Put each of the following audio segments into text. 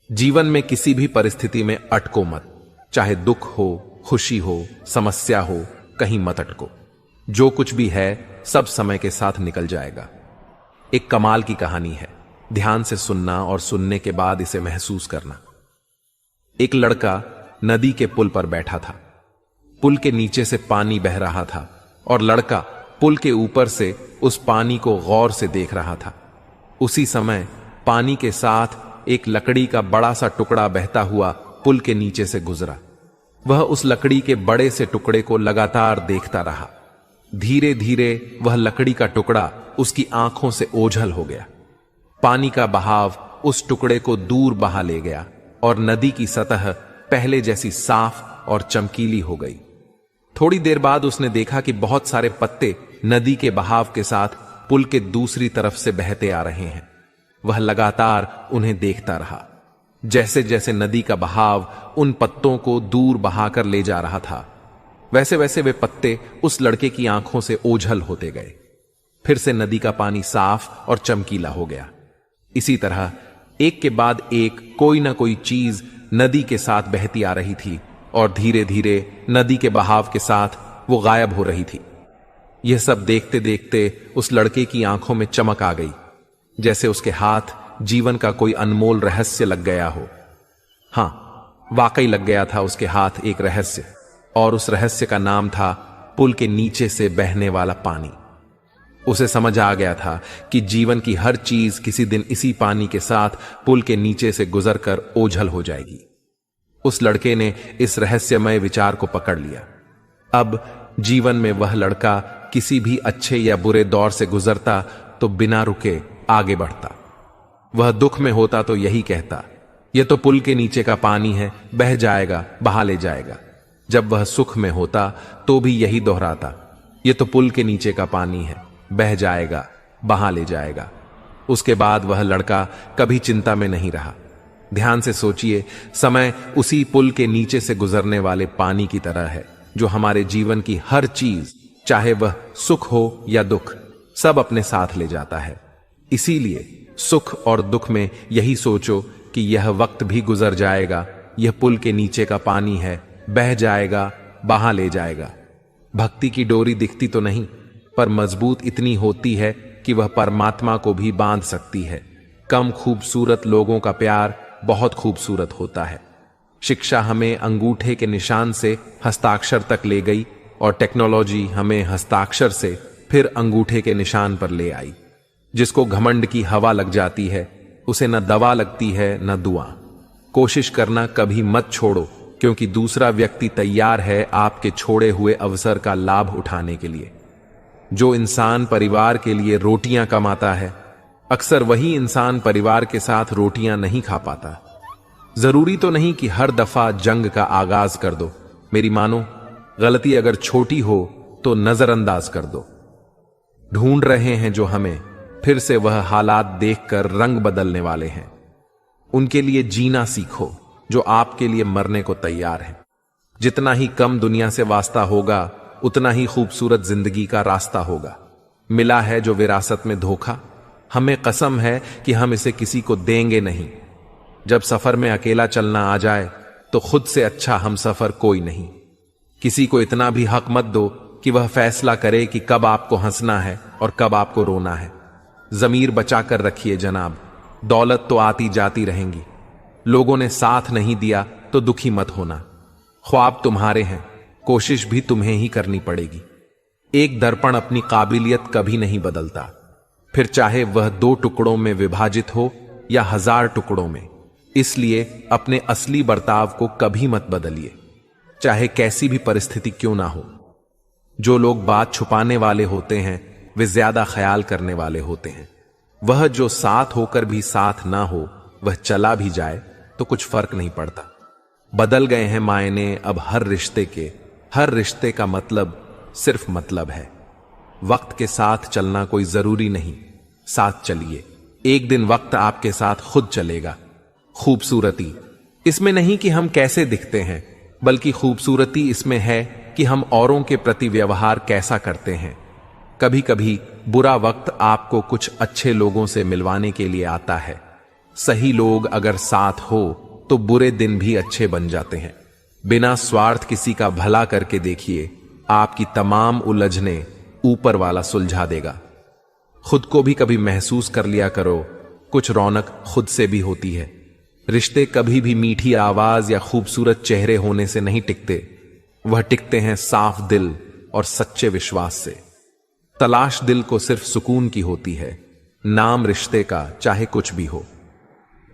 जीवन में किसी भी परिस्थिति में अटको मत। चाहे दुख हो, खुशी हो, समस्या हो, कहीं मत अटको। जो कुछ भी है सब समय के साथ निकल जाएगा। एक कमाल की कहानी है, ध्यान से सुनना और सुनने के बाद इसे महसूस करना। एक लड़का नदी के पुल पर बैठा था। पुल के नीचे से पानी बह रहा था और लड़का पुल के ऊपर से उस पानी को गौर से देख रहा था। उसी समय पानी के साथ एक लकड़ी का बड़ा सा टुकड़ा बहता हुआ पुल के नीचे से गुजरा। वह उस लकड़ी के बड़े से टुकड़े को लगातार देखता रहा। धीरे धीरे वह लकड़ी का टुकड़ा उसकी आंखों से ओझल हो गया। पानी का बहाव उस टुकड़े को दूर बहा ले गया और नदी की सतह पहले जैसी साफ और चमकीली हो गई। थोड़ी देर बाद उसने देखा कि बहुत सारे पत्ते नदी के बहाव के साथ पुल के दूसरी तरफ से बहते आ रहे हैं। वह लगातार उन्हें देखता रहा। जैसे जैसे नदी का बहाव उन पत्तों को दूर बहाकर ले जा रहा था, वैसे वैसे वे पत्ते उस लड़के की आंखों से ओझल होते गए। फिर से नदी का पानी साफ और चमकीला हो गया। इसी तरह एक के बाद एक कोई ना कोई चीज नदी के साथ बहती आ रही थी और धीरे धीरे नदी के बहाव के साथ वो गायब हो रही थी। यह सब देखते देखते उस लड़के की आंखों में चमक आ गई, जैसे उसके हाथ जीवन का कोई अनमोल रहस्य लग गया हो। हां, वाकई लग गया था उसके हाथ एक रहस्य, और उस रहस्य का नाम था पुल के नीचे से बहने वाला पानी। उसे समझ आ गया था कि जीवन की हर चीज किसी दिन इसी पानी के साथ पुल के नीचे से गुजरकर ओझल हो जाएगी। उस लड़के ने इस रहस्यमय विचार को पकड़ लिया। अब जीवन में वह लड़का किसी भी अच्छे या बुरे दौर से गुजरता तो बिना रुके आगे बढ़ता। वह दुख में होता तो यही कहता, यह तो पुल के नीचे का पानी है, बह जाएगा, बहा ले जाएगा। जब वह सुख में होता तो भी यही दोहराता, यह तो पुल के नीचे का पानी है, बह जाएगा, बहा ले जाएगा। उसके बाद वह लड़का कभी चिंता में नहीं रहा। ध्यान से सोचिए, समय उसी पुल के नीचे से गुजरने वाले पानी की तरह है, जो हमारे जीवन की हर चीज, चाहे वह सुख हो या दुख, सब अपने साथ ले जाता है। इसीलिए सुख और दुख में यही सोचो कि यह वक्त भी गुजर जाएगा, यह पुल के नीचे का पानी है, बह जाएगा, बहा ले जाएगा। भक्ति की डोरी दिखती तो नहीं, पर मजबूत इतनी होती है कि वह परमात्मा को भी बांध सकती है। कम खूबसूरत लोगों का प्यार बहुत खूबसूरत होता है। शिक्षा हमें अंगूठे के निशान से हस्ताक्षर तक ले गई और टेक्नोलॉजी हमें हस्ताक्षर से फिर अंगूठे के निशान पर ले आई। जिसको घमंड की हवा लग जाती है, उसे न दवा लगती है न दुआ। कोशिश करना कभी मत छोड़ो, क्योंकि दूसरा व्यक्ति तैयार है आपके छोड़े हुए अवसर का लाभ उठाने के लिए। जो इंसान परिवार के लिए रोटियां कमाता है, अक्सर वही इंसान परिवार के साथ रोटियां नहीं खा पाता। जरूरी तो नहीं कि हर दफा जंग का आगाज कर दो। मेरी मानो, गलती अगर छोटी हो तो नजरअंदाज कर दो। ढूंढ रहे हैं जो हमें, फिर से वह हालात देखकर रंग बदलने वाले हैं। उनके लिए जीना सीखो जो आपके लिए मरने को तैयार है। जितना ही कम दुनिया से वास्ता होगा, उतना ही खूबसूरत जिंदगी का रास्ता होगा। मिला है जो विरासत में धोखा, हमें कसम है कि हम इसे किसी को देंगे नहीं। जब सफर में अकेला चलना आ जाए तो खुद से अच्छा हम सफर कोई नहीं। किसी को इतना भी हक मत दो कि वह फैसला करे कि कब आपको हंसना है और कब आपको रोना है। जमीर बचाकर रखिए जनाब, दौलत तो आती जाती रहेंगी। लोगों ने साथ नहीं दिया तो दुखी मत होना। ख्वाब तुम्हारे हैं, कोशिश भी तुम्हें ही करनी पड़ेगी। एक दर्पण अपनी काबिलियत कभी नहीं बदलता, फिर चाहे वह 2 टुकड़ों में विभाजित हो या 1000 टुकड़ों में। इसलिए अपने असली बर्ताव को कभी मत बदलिए, चाहे कैसी भी परिस्थिति क्यों ना हो। जो लोग बात छुपाने वाले होते हैं, वे ज्यादा ख्याल करने वाले होते हैं। वह जो साथ होकर भी साथ ना हो, वह चला भी जाए तो कुछ फर्क नहीं पड़ता। बदल गए हैं मायने अब हर रिश्ते के। हर रिश्ते का मतलब सिर्फ मतलब है। वक्त के साथ चलना कोई जरूरी नहीं, साथ चलिए। एक दिन वक्त आपके साथ खुद चलेगा। खूबसूरती इसमें नहीं कि हम कैसे दिखते हैं, बल्कि खूबसूरती इसमें है कि हम औरों के प्रति व्यवहार कैसा करते हैं। कभी कभी बुरा वक्त आपको कुछ अच्छे लोगों से मिलवाने के लिए आता है, सही लोग अगर साथ हो तो बुरे दिन भी अच्छे बन जाते हैं। बिना स्वार्थ किसी का भला करके देखिए, आपकी तमाम उलझने ऊपर वाला सुलझा देगा। खुद को भी कभी महसूस कर लिया करो, कुछ रौनक खुद से भी होती है। रिश्ते कभी भी मीठी आवाज या खूबसूरत चेहरे होने से नहीं टिकते, वह टिकते हैं साफ दिल और सच्चे विश्वास से। तलाश दिल को सिर्फ सुकून की होती है, नाम रिश्ते का चाहे कुछ भी हो।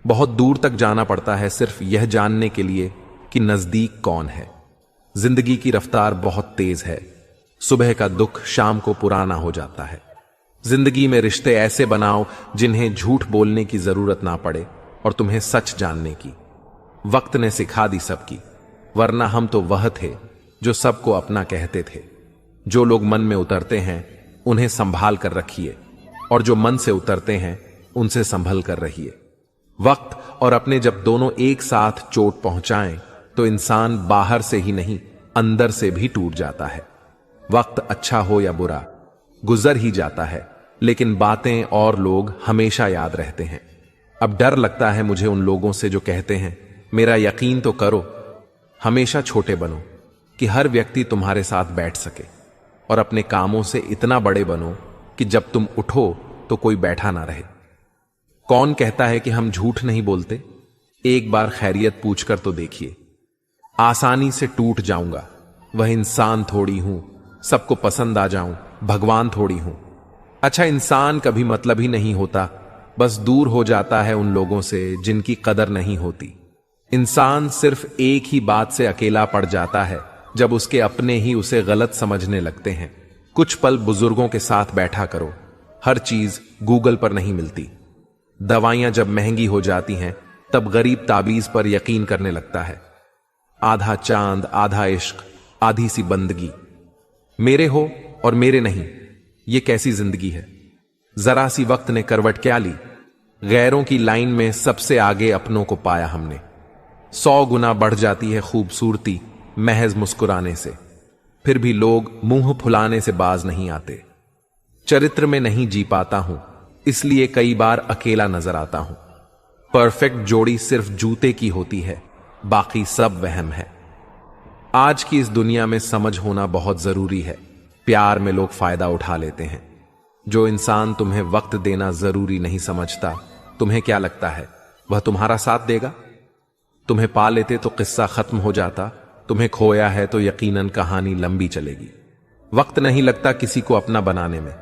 बहुत दूर तक जाना पड़ता है सिर्फ यह जानने के लिए कि नजदीक कौन है। जिंदगी की रफ्तार बहुत तेज है, सुबह का दुख शाम को पुराना हो जाता है। जिंदगी में रिश्ते ऐसे बनाओ जिन्हें झूठ बोलने की जरूरत ना पड़े और तुम्हें सच जानने की। वक्त ने सिखा दी सबकी, वरना हम तो वह थे जो सबको अपना कहते थे। जो लोग मन में उतरते हैं उन्हें संभाल कर रखिए, और जो मन से उतरते हैं उनसे संभल कर रहिए। वक्त और अपने जब दोनों एक साथ चोट पहुंचाएं तो इंसान बाहर से ही नहीं अंदर से भी टूट जाता है। वक्त अच्छा हो या बुरा गुजर ही जाता है, लेकिन बातें और लोग हमेशा याद रहते हैं। अब डर लगता है मुझे उन लोगों से जो कहते हैं मेरा यकीन तो करो। हमेशा छोटे बनो कि हर व्यक्ति तुम्हारे साथ बैठ सके, और अपने कामों से इतना बड़े बनो कि जब तुम उठो तो कोई बैठा ना रहे। कौन कहता है कि हम झूठ नहीं बोलते? एक बार खैरियत पूछकर तो देखिए। आसानी से टूट जाऊंगा, वह इंसान थोड़ी हूं, सबको पसंद आ जाऊं, भगवान थोड़ी हूं। अच्छा, इंसान कभी मतलब ही नहीं होता, बस दूर हो जाता है उन लोगों से जिनकी कदर नहीं होती। इंसान सिर्फ एक ही बात से अकेला पड़ जाता है, जब उसके अपने ही उसे गलत समझने लगते हैं। कुछ पल बुजुर्गों के साथ बैठा करो, हर चीज गूगल पर नहीं मिलती। दवाइयां जब महंगी हो जाती हैं तब गरीब ताबीज पर यकीन करने लगता है। आधा चांद आधा इश्क आधी सी बंदगी, मेरे हो और मेरे नहीं, ये कैसी जिंदगी है। जरा सी वक्त ने करवट क्या ली, गैरों की लाइन में सबसे आगे अपनों को पाया हमने। 100 गुना बढ़ जाती है खूबसूरती महज मुस्कुराने से, फिर भी लोग मुंह फुलाने से बाज नहीं आते। चरित्र में नहीं जी पाता हूं, इसलिए कई बार अकेला नजर आता हूं। परफेक्ट जोड़ी सिर्फ जूते की होती है, बाकी सब वहम है। आज की इस दुनिया में समझ होना बहुत जरूरी है। प्यार में लोग फायदा उठा लेते हैं। जो इंसान तुम्हें वक्त देना जरूरी नहीं समझता, तुम्हें क्या लगता है वह तुम्हारा साथ देगा? तुम्हें पा लेते तो किस्सा खत्म हो जाता, तुम्हें खोया है तो यकीनन कहानी लंबी चलेगी। वक्त नहीं लगता किसी को अपना बनाने में,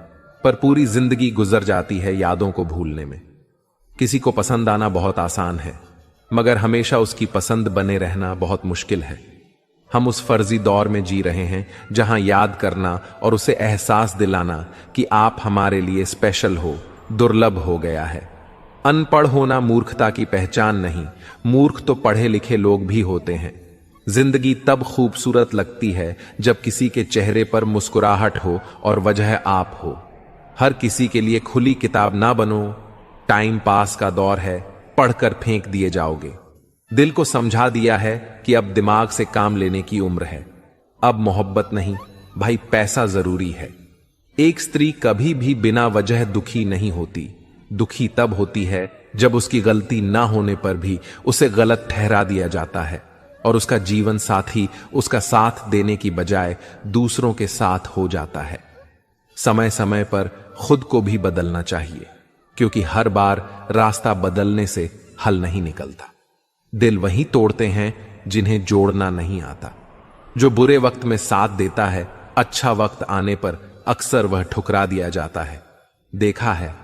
पर पूरी जिंदगी गुजर जाती है यादों को भूलने में। किसी को पसंद आना बहुत आसान है, मगर हमेशा उसकी पसंद बने रहना बहुत मुश्किल है। हम उस फर्जी दौर में जी रहे हैं जहां याद करना और उसे एहसास दिलाना कि आप हमारे लिए स्पेशल हो, दुर्लभ हो गया है। अनपढ़ होना मूर्खता की पहचान नहीं, मूर्ख तो पढ़े लिखे लोग भी होते हैं। जिंदगी तब खूबसूरत लगती है जब किसी के चेहरे पर मुस्कुराहट हो और वजह आप हो। हर किसी के लिए खुली किताब ना बनो, टाइम पास का दौर है, पढ़कर फेंक दिए जाओगे। दिल को समझा दिया है कि अब दिमाग से काम लेने की उम्र है। अब मोहब्बत नहीं भाई, पैसा जरूरी है। एक स्त्री कभी भी बिना वजह दुखी नहीं होती। दुखी तब होती है जब उसकी गलती ना होने पर भी उसे गलत ठहरा दिया जाता है और उसका जीवन साथी उसका साथ देने की बजाय दूसरों के साथ हो जाता है। समय समय पर खुद को भी बदलना चाहिए, क्योंकि हर बार रास्ता बदलने से हल नहीं निकलता। दिल वही तोड़ते हैं जिन्हें जोड़ना नहीं आता। जो बुरे वक्त में साथ देता है, अच्छा वक्त आने पर अक्सर वह ठुकरा दिया जाता है। देखा है,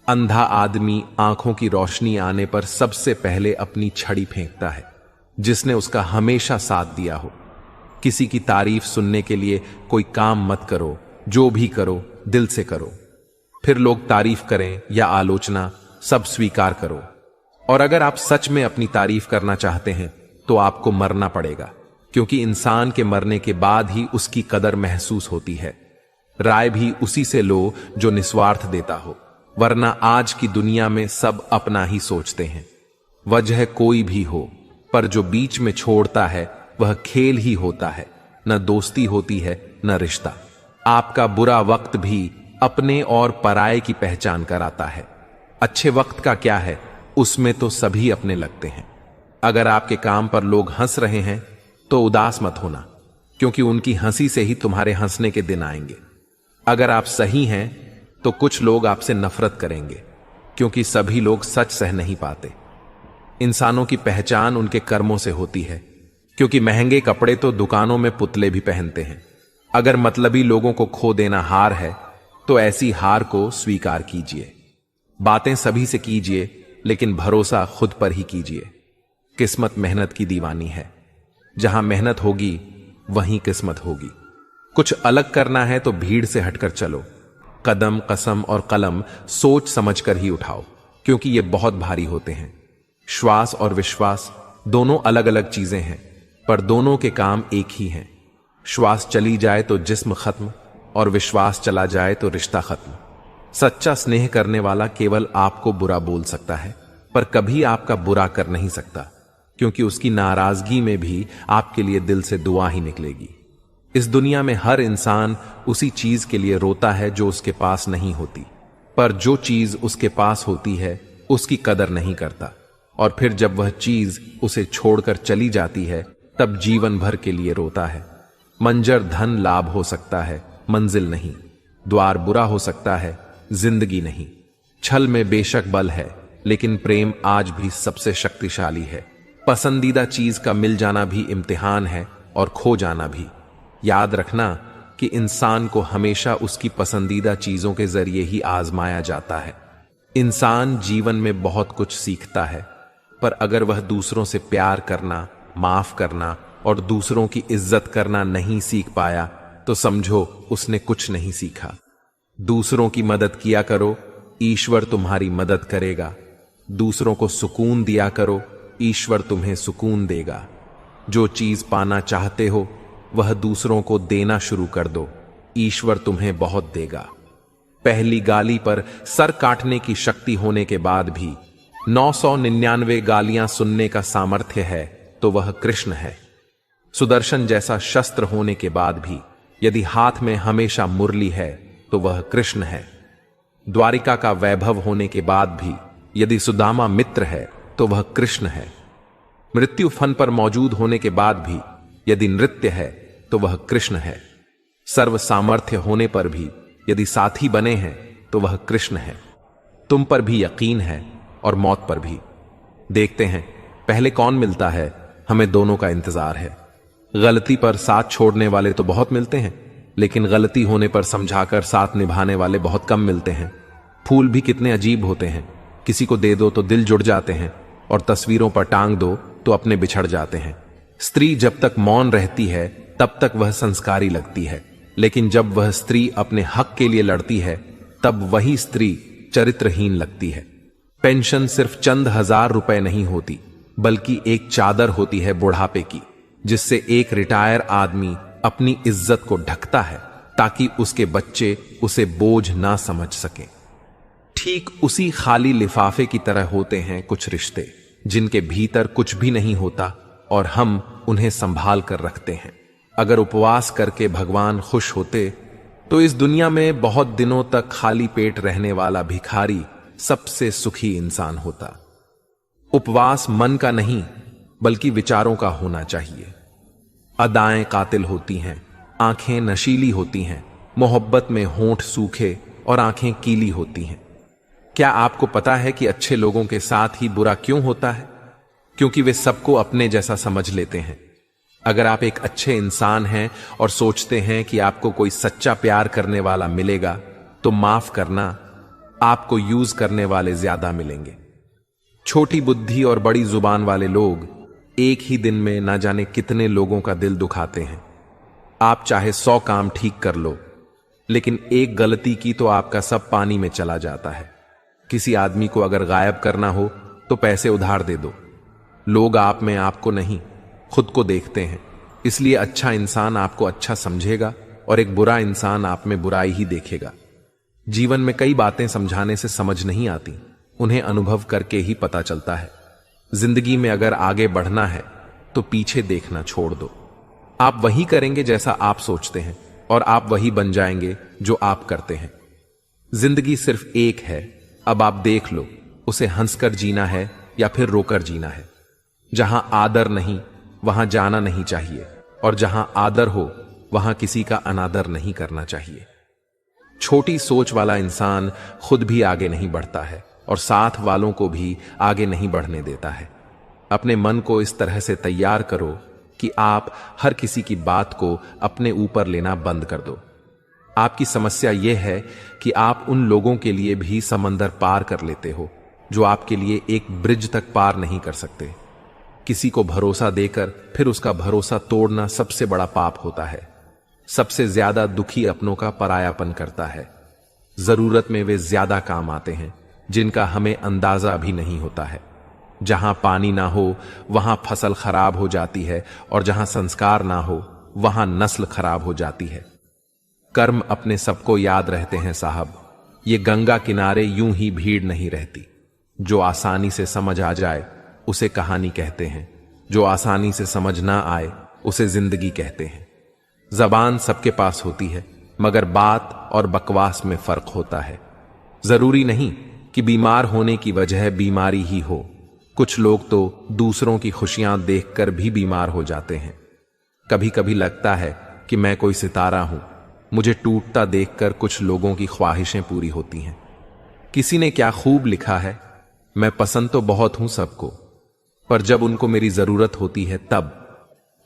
अंधा आदमी आंखों की रोशनी आने पर सबसे पहले अपनी छड़ी फेंकता है, जिसने उसका हमेशा साथ दिया हो। किसी की तारीफ सुनने के लिए कोई काम मत करो, जो भी करो दिल से करो। फिर लोग तारीफ करें या आलोचना, सब स्वीकार करो। और अगर आप सच में अपनी तारीफ करना चाहते हैं तो आपको मरना पड़ेगा, क्योंकि इंसान के मरने के बाद ही उसकी कदर महसूस होती है। राय भी उसी से लो जो निस्वार्थ देता हो, वरना आज की दुनिया में सब अपना ही सोचते हैं। वजह कोई भी हो, पर जो बीच में छोड़ता है वह खेल ही होता है, न दोस्ती होती है न रिश्ता। आपका बुरा वक्त भी अपने और पराये की पहचान कराता है। अच्छे वक्त का क्या है, उसमें तो सभी अपने लगते हैं। अगर आपके काम पर लोग हंस रहे हैं तो उदास मत होना, क्योंकि उनकी हंसी से ही तुम्हारे हंसने के दिन आएंगे। अगर आप सही हैं तो कुछ लोग आपसे नफरत करेंगे, क्योंकि सभी लोग सच सह नहीं पाते। इंसानों की पहचान उनके कर्मों से होती है, क्योंकि महंगे कपड़े तो दुकानों में पुतले भी पहनते हैं। अगर मतलबी लोगों को खो देना हार है तो ऐसी हार को स्वीकार कीजिए। बातें सभी से कीजिए, लेकिन भरोसा खुद पर ही कीजिए। किस्मत मेहनत की दीवानी है। जहां मेहनत होगी वहीं किस्मत होगी। कुछ अलग करना है तो भीड़ से हटकर चलो। कदम, कसम और कलम सोच समझकर ही उठाओ, क्योंकि ये बहुत भारी होते हैं। श्वास और विश्वास दोनों अलग अलग चीजें हैं, पर दोनों के काम एक ही हैं। श्वास चली जाए तो जिस्म खत्म, और विश्वास चला जाए तो रिश्ता खत्म। सच्चा स्नेह करने वाला केवल आपको बुरा बोल सकता है, पर कभी आपका बुरा कर नहीं सकता, क्योंकि उसकी नाराजगी में भी आपके लिए दिल से दुआ ही निकलेगी। इस दुनिया में हर इंसान उसी चीज के लिए रोता है जो उसके पास नहीं होती, पर जो चीज उसके पास होती है उसकी कदर नहीं करता, और फिर जब वह चीज उसे छोड़कर चली जाती है तब जीवन भर के लिए रोता है। मंजर धन लाभ हो सकता है, मंजिल नहीं। द्वार बुरा हो सकता है, जिंदगी नहीं। छल में बेशक बल है, लेकिन प्रेम आज भी सबसे शक्तिशाली है। पसंदीदा चीज का मिल जाना भी इम्तिहान है, और खो जाना भी। याद रखना कि इंसान को हमेशा उसकी पसंदीदा चीजों के जरिए ही आजमाया जाता है। इंसान जीवन में बहुत कुछ सीखता है, पर अगर वह दूसरों से प्यार करना, माफ करना और दूसरों की इज्जत करना नहीं सीख पाया तो समझो उसने कुछ नहीं सीखा। दूसरों की मदद किया करो, ईश्वर तुम्हारी मदद करेगा। दूसरों को सुकून दिया करो, ईश्वर तुम्हें सुकून देगा। जो चीज पाना चाहते हो वह दूसरों को देना शुरू कर दो, ईश्वर तुम्हें बहुत देगा। पहली गाली पर सर काटने की शक्ति होने के बाद भी 999 गालियां सुनने का सामर्थ्य है तो वह कृष्ण है। सुदर्शन जैसा शस्त्र होने के बाद भी यदि हाथ में हमेशा मुरली है तो वह कृष्ण है। द्वारिका का वैभव होने के बाद भी यदि सुदामा मित्र है तो वह कृष्ण है। मृत्यु फन पर मौजूद होने के बाद भी यदि नृत्य है तो वह कृष्ण है। सर्व सामर्थ्य होने पर भी यदि साथी बने हैं तो वह कृष्ण है। तुम पर भी यकीन है और मौत पर भी। देखते हैं पहले कौन मिलता है, हमें दोनों का इंतजार है। गलती पर साथ छोड़ने वाले तो बहुत मिलते हैं, लेकिन गलती होने पर समझाकर साथ निभाने वाले बहुत कम मिलते हैं। फूल भी कितने अजीब होते हैं, किसी को दे दो तो दिल जुड़ जाते हैं, और तस्वीरों पर टांग दो तो अपने बिछड़ जाते हैं। स्त्री जब तक मौन रहती है तब तक वह संस्कारी लगती है, लेकिन जब वह स्त्री अपने हक के लिए लड़ती है तब वही स्त्री चरित्रहीन लगती है। पेंशन सिर्फ चंद हजार रुपए नहीं होती, बल्कि एक चादर होती है बुढ़ापे की, जिससे एक रिटायर आदमी अपनी इज्जत को ढकता है ताकि उसके बच्चे उसे बोझ ना समझ सकें। ठीक उसी खाली लिफाफे की तरह होते हैं कुछ रिश्ते, जिनके भीतर कुछ भी नहीं होता और हम उन्हें संभाल कर रखते हैं। अगर उपवास करके भगवान खुश होते तो इस दुनिया में बहुत दिनों तक खाली पेट रहने वाला भिखारी सबसे सुखी इंसान होता। उपवास मन का नहीं बल्कि विचारों का होना चाहिए। अदाएं कातिल होती हैं, आंखें नशीली होती हैं, मोहब्बत में होंठ सूखे और आंखें कीली होती हैं। क्या आपको पता है कि अच्छे लोगों के साथ ही बुरा क्यों होता है? क्योंकि वे सबको अपने जैसा समझ लेते हैं। अगर आप एक अच्छे इंसान हैं और सोचते हैं कि आपको कोई सच्चा प्यार करने वाला मिलेगा, तो माफ करना, आपको यूज करने वाले ज्यादा मिलेंगे। छोटी बुद्धि और बड़ी जुबान वाले लोग एक ही दिन में ना जाने कितने लोगों का दिल दुखाते हैं। आप चाहे 100 काम ठीक कर लो, लेकिन एक गलती की तो आपका सब पानी में चला जाता है। किसी आदमी को अगर गायब करना हो तो पैसे उधार दे दो। लोग आप में आपको नहीं, खुद को देखते हैं, इसलिए अच्छा इंसान आपको अच्छा समझेगा और एक बुरा इंसान आप में बुराई ही देखेगा। जीवन में कई बातें समझाने से समझ नहीं आती, उन्हें अनुभव करके ही पता चलता है। जिंदगी में अगर आगे बढ़ना है तो पीछे देखना छोड़ दो। आप वही करेंगे जैसा आप सोचते हैं, और आप वही बन जाएंगे जो आप करते हैं। जिंदगी सिर्फ एक है, अब आप देख लो उसे हंसकर जीना है या फिर रोकर जीना है। जहां आदर नहीं वहां जाना नहीं चाहिए, और जहां आदर हो वहां किसी का अनादर नहीं करना चाहिए। छोटी सोच वाला इंसान खुद भी आगे नहीं बढ़ता है और साथ वालों को भी आगे नहीं बढ़ने देता है। अपने मन को इस तरह से तैयार करो कि आप हर किसी की बात को अपने ऊपर लेना बंद कर दो। आपकी समस्या यह है कि आप उन लोगों के लिए भी समंदर पार कर लेते हो जो आपके लिए एक ब्रिज तक पार नहीं कर सकते। किसी को भरोसा देकर फिर उसका भरोसा तोड़ना सबसे बड़ा पाप होता है। सबसे ज्यादा दुखी अपनों का परायापन करता है। जरूरत में वे ज्यादा काम आते हैं जिनका हमें अंदाजा भी नहीं होता है। जहां पानी ना हो वहां फसल खराब हो जाती है, और जहां संस्कार ना हो वहां नस्ल खराब हो जाती है। कर्म अपने सबको याद रहते हैं साहब। ये गंगा किनारे यूं ही भीड़ नहीं रहती। जो आसानी से समझ आ जाए उसे कहानी कहते हैं, जो आसानी से समझ ना आए उसे जिंदगी कहते हैं। जबान सबके पास होती है, मगर बात और बकवास में फर्क होता है। जरूरी नहीं कि बीमार होने की वजह बीमारी ही हो। कुछ लोग तो दूसरों की खुशियां देखकर भी बीमार हो जाते हैं। कभी कभी लगता है कि मैं कोई सितारा हूं। मुझे टूटता देखकर कुछ लोगों की ख्वाहिशें पूरी होती हैं। किसी ने क्या खूब लिखा है, मैं पसंद तो बहुत हूं सबको, पर जब उनको मेरी जरूरत होती है तब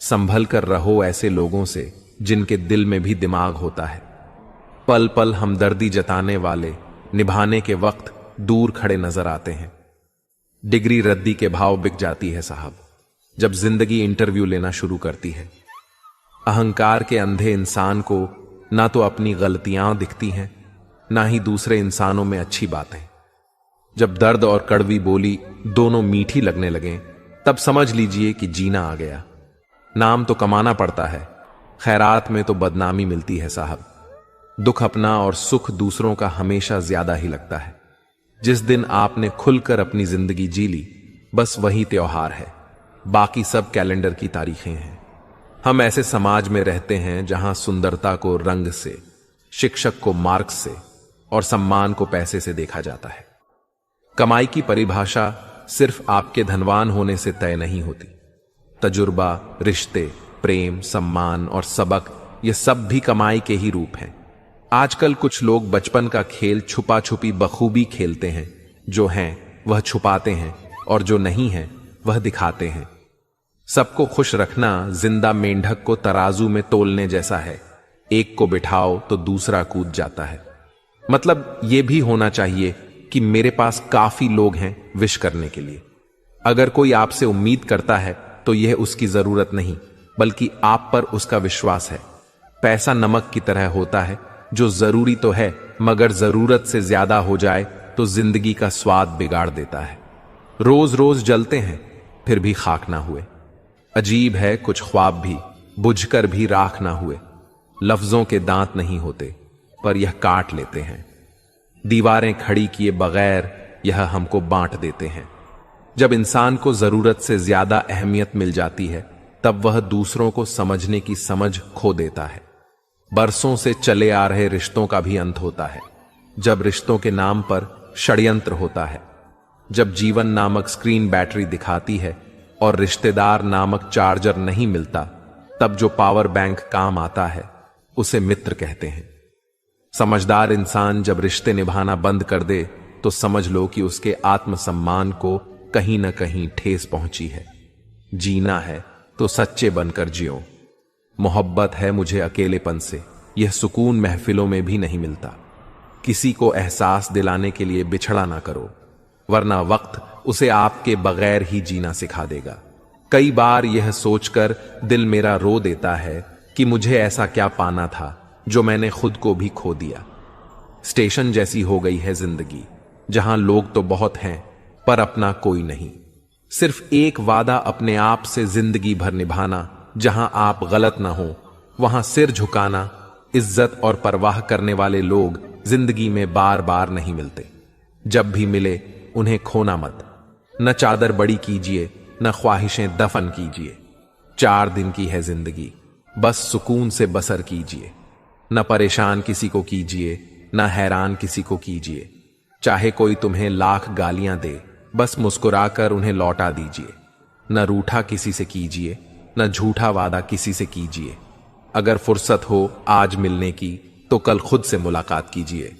संभल कर रहो ऐसे लोगों से जिनके दिल में भी दिमाग होता है। पल पल हमदर्दी जताने वाले निभाने के वक्त दूर खड़े नजर आते हैं। डिग्री रद्दी के भाव बिक जाती है साहब जब जिंदगी इंटरव्यू लेना शुरू करती है। अहंकार के अंधे इंसान को ना तो अपनी गलतियां दिखती हैं, ना ही दूसरे इंसानों में अच्छी बातें। जब दर्द और कड़वी बोली दोनों मीठी लगने लगें, तब समझ लीजिए कि जीना आ गया। नाम तो कमाना पड़ता है, खैरात में तो बदनामी मिलती है साहब। दुख अपना और सुख दूसरों का हमेशा ज्यादा ही लगता है। जिस दिन आपने खुलकर अपनी जिंदगी जी ली, बस वही त्योहार है, बाकी सब कैलेंडर की तारीखें हैं। हम ऐसे समाज में रहते हैं जहां सुंदरता को रंग से, शिक्षक को मार्क्स से और सम्मान को पैसे से देखा जाता है। कमाई की परिभाषा सिर्फ आपके धनवान होने से तय नहीं होती। तजुर्बा, रिश्ते, प्रेम, सम्मान और सबक, ये सब भी कमाई के ही रूप हैं। आजकल कुछ लोग बचपन का खेल छुपा छुपी बखूबी खेलते हैं। जो हैं वह छुपाते हैं और जो नहीं है वह दिखाते हैं। सबको खुश रखना जिंदा मेंढक को तराजू में तोलने जैसा है। एक को बिठाओ तो दूसरा कूद जाता है। मतलब यह भी होना चाहिए कि मेरे पास काफी लोग हैं विश करने के लिए। अगर कोई आपसे उम्मीद करता है तो यह उसकी जरूरत नहीं, बल्कि आप पर उसका विश्वास है। पैसा नमक की तरह होता है, जो जरूरी तो है मगर जरूरत से ज्यादा हो जाए तो जिंदगी का स्वाद बिगाड़ देता है। रोज रोज जलते हैं फिर भी खाक ना हुए। अजीब है कुछ ख्वाब भी बुझकर भी राख ना हुए। लफ्जों के दांत नहीं होते पर यह काट लेते हैं। दीवारें खड़ी किए बगैर यह हमको बांट देते हैं। जब इंसान को जरूरत से ज्यादा अहमियत मिल जाती है तब वह दूसरों को समझने की समझ खो देता है। बरसों से चले आ रहे रिश्तों का भी अंत होता है जब रिश्तों के नाम पर षड्यंत्र होता है। जब जीवन नामक स्क्रीन बैटरी दिखाती है और रिश्तेदार नामक चार्जर नहीं मिलता, तब जो पावर बैंक काम आता है उसे मित्र कहते हैं। समझदार इंसान जब रिश्ते निभाना बंद कर दे तो समझ लो कि उसके आत्मसम्मान को कहीं ना कहीं ठेस पहुंची है। जीना है तो सच्चे बनकर जियो। मोहब्बत है मुझे अकेलेपन से, यह सुकून महफिलों में भी नहीं मिलता। किसी को एहसास दिलाने के लिए बिछड़ा ना करो, वरना वक्त उसे आपके बगैर ही जीना सिखा देगा। कई बार यह सोचकर दिल मेरा रो देता है कि मुझे ऐसा क्या पाना था जो मैंने खुद को भी खो दिया। स्टेशन जैसी हो गई है जिंदगी, जहां लोग तो बहुत हैं पर अपना कोई नहीं। सिर्फ एक वादा अपने आप से जिंदगी भर निभाना, जहां आप गलत ना हो वहां सिर झुकाना। इज्जत और परवाह करने वाले लोग जिंदगी में बार बार नहीं मिलते। जब भी मिले उन्हें खोना मत। न चादर बड़ी कीजिए न ख्वाहिशें दफन कीजिए। 4 दिन की है जिंदगी, बस सुकून से बसर कीजिए। न परेशान किसी को कीजिए न हैरान किसी को कीजिए। चाहे कोई तुम्हें लाख गालियां दे, बस मुस्कुराकर उन्हें लौटा दीजिए। न रूठा किसी से कीजिए, न झूठा वादा किसी से कीजिए। अगर फुर्सत हो आज मिलने की तो कल खुद से मुलाकात कीजिए।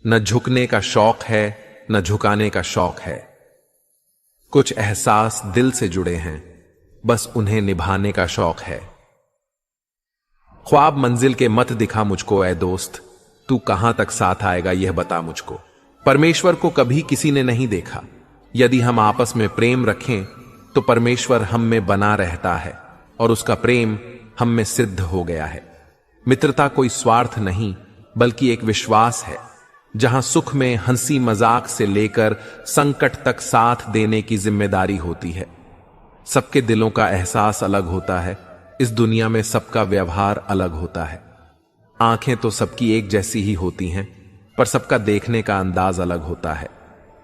न झुकने का शौक है, न झुकाने का शौक है। कुछ एहसास दिल से जुड़े हैं, बस उन्हें निभाने का शौक है। ख्वाब मंजिल के मत दिखा मुझको ऐ दोस्त, तू कहां तक साथ आएगा यह बता मुझको। परमेश्वर को कभी किसी ने नहीं देखा। यदि हम आपस में प्रेम रखें तो परमेश्वर हम में बना रहता है और उसका प्रेम हम में सिद्ध हो गया है। मित्रता कोई स्वार्थ नहीं बल्कि एक विश्वास है, जहां सुख में हंसी मजाक से लेकर संकट तक साथ देने की जिम्मेदारी होती है। सबके दिलों का एहसास अलग होता है, इस दुनिया में सबका व्यवहार अलग होता है। आंखें तो सबकी एक जैसी ही होती हैं, पर सबका देखने का अंदाज अलग होता है।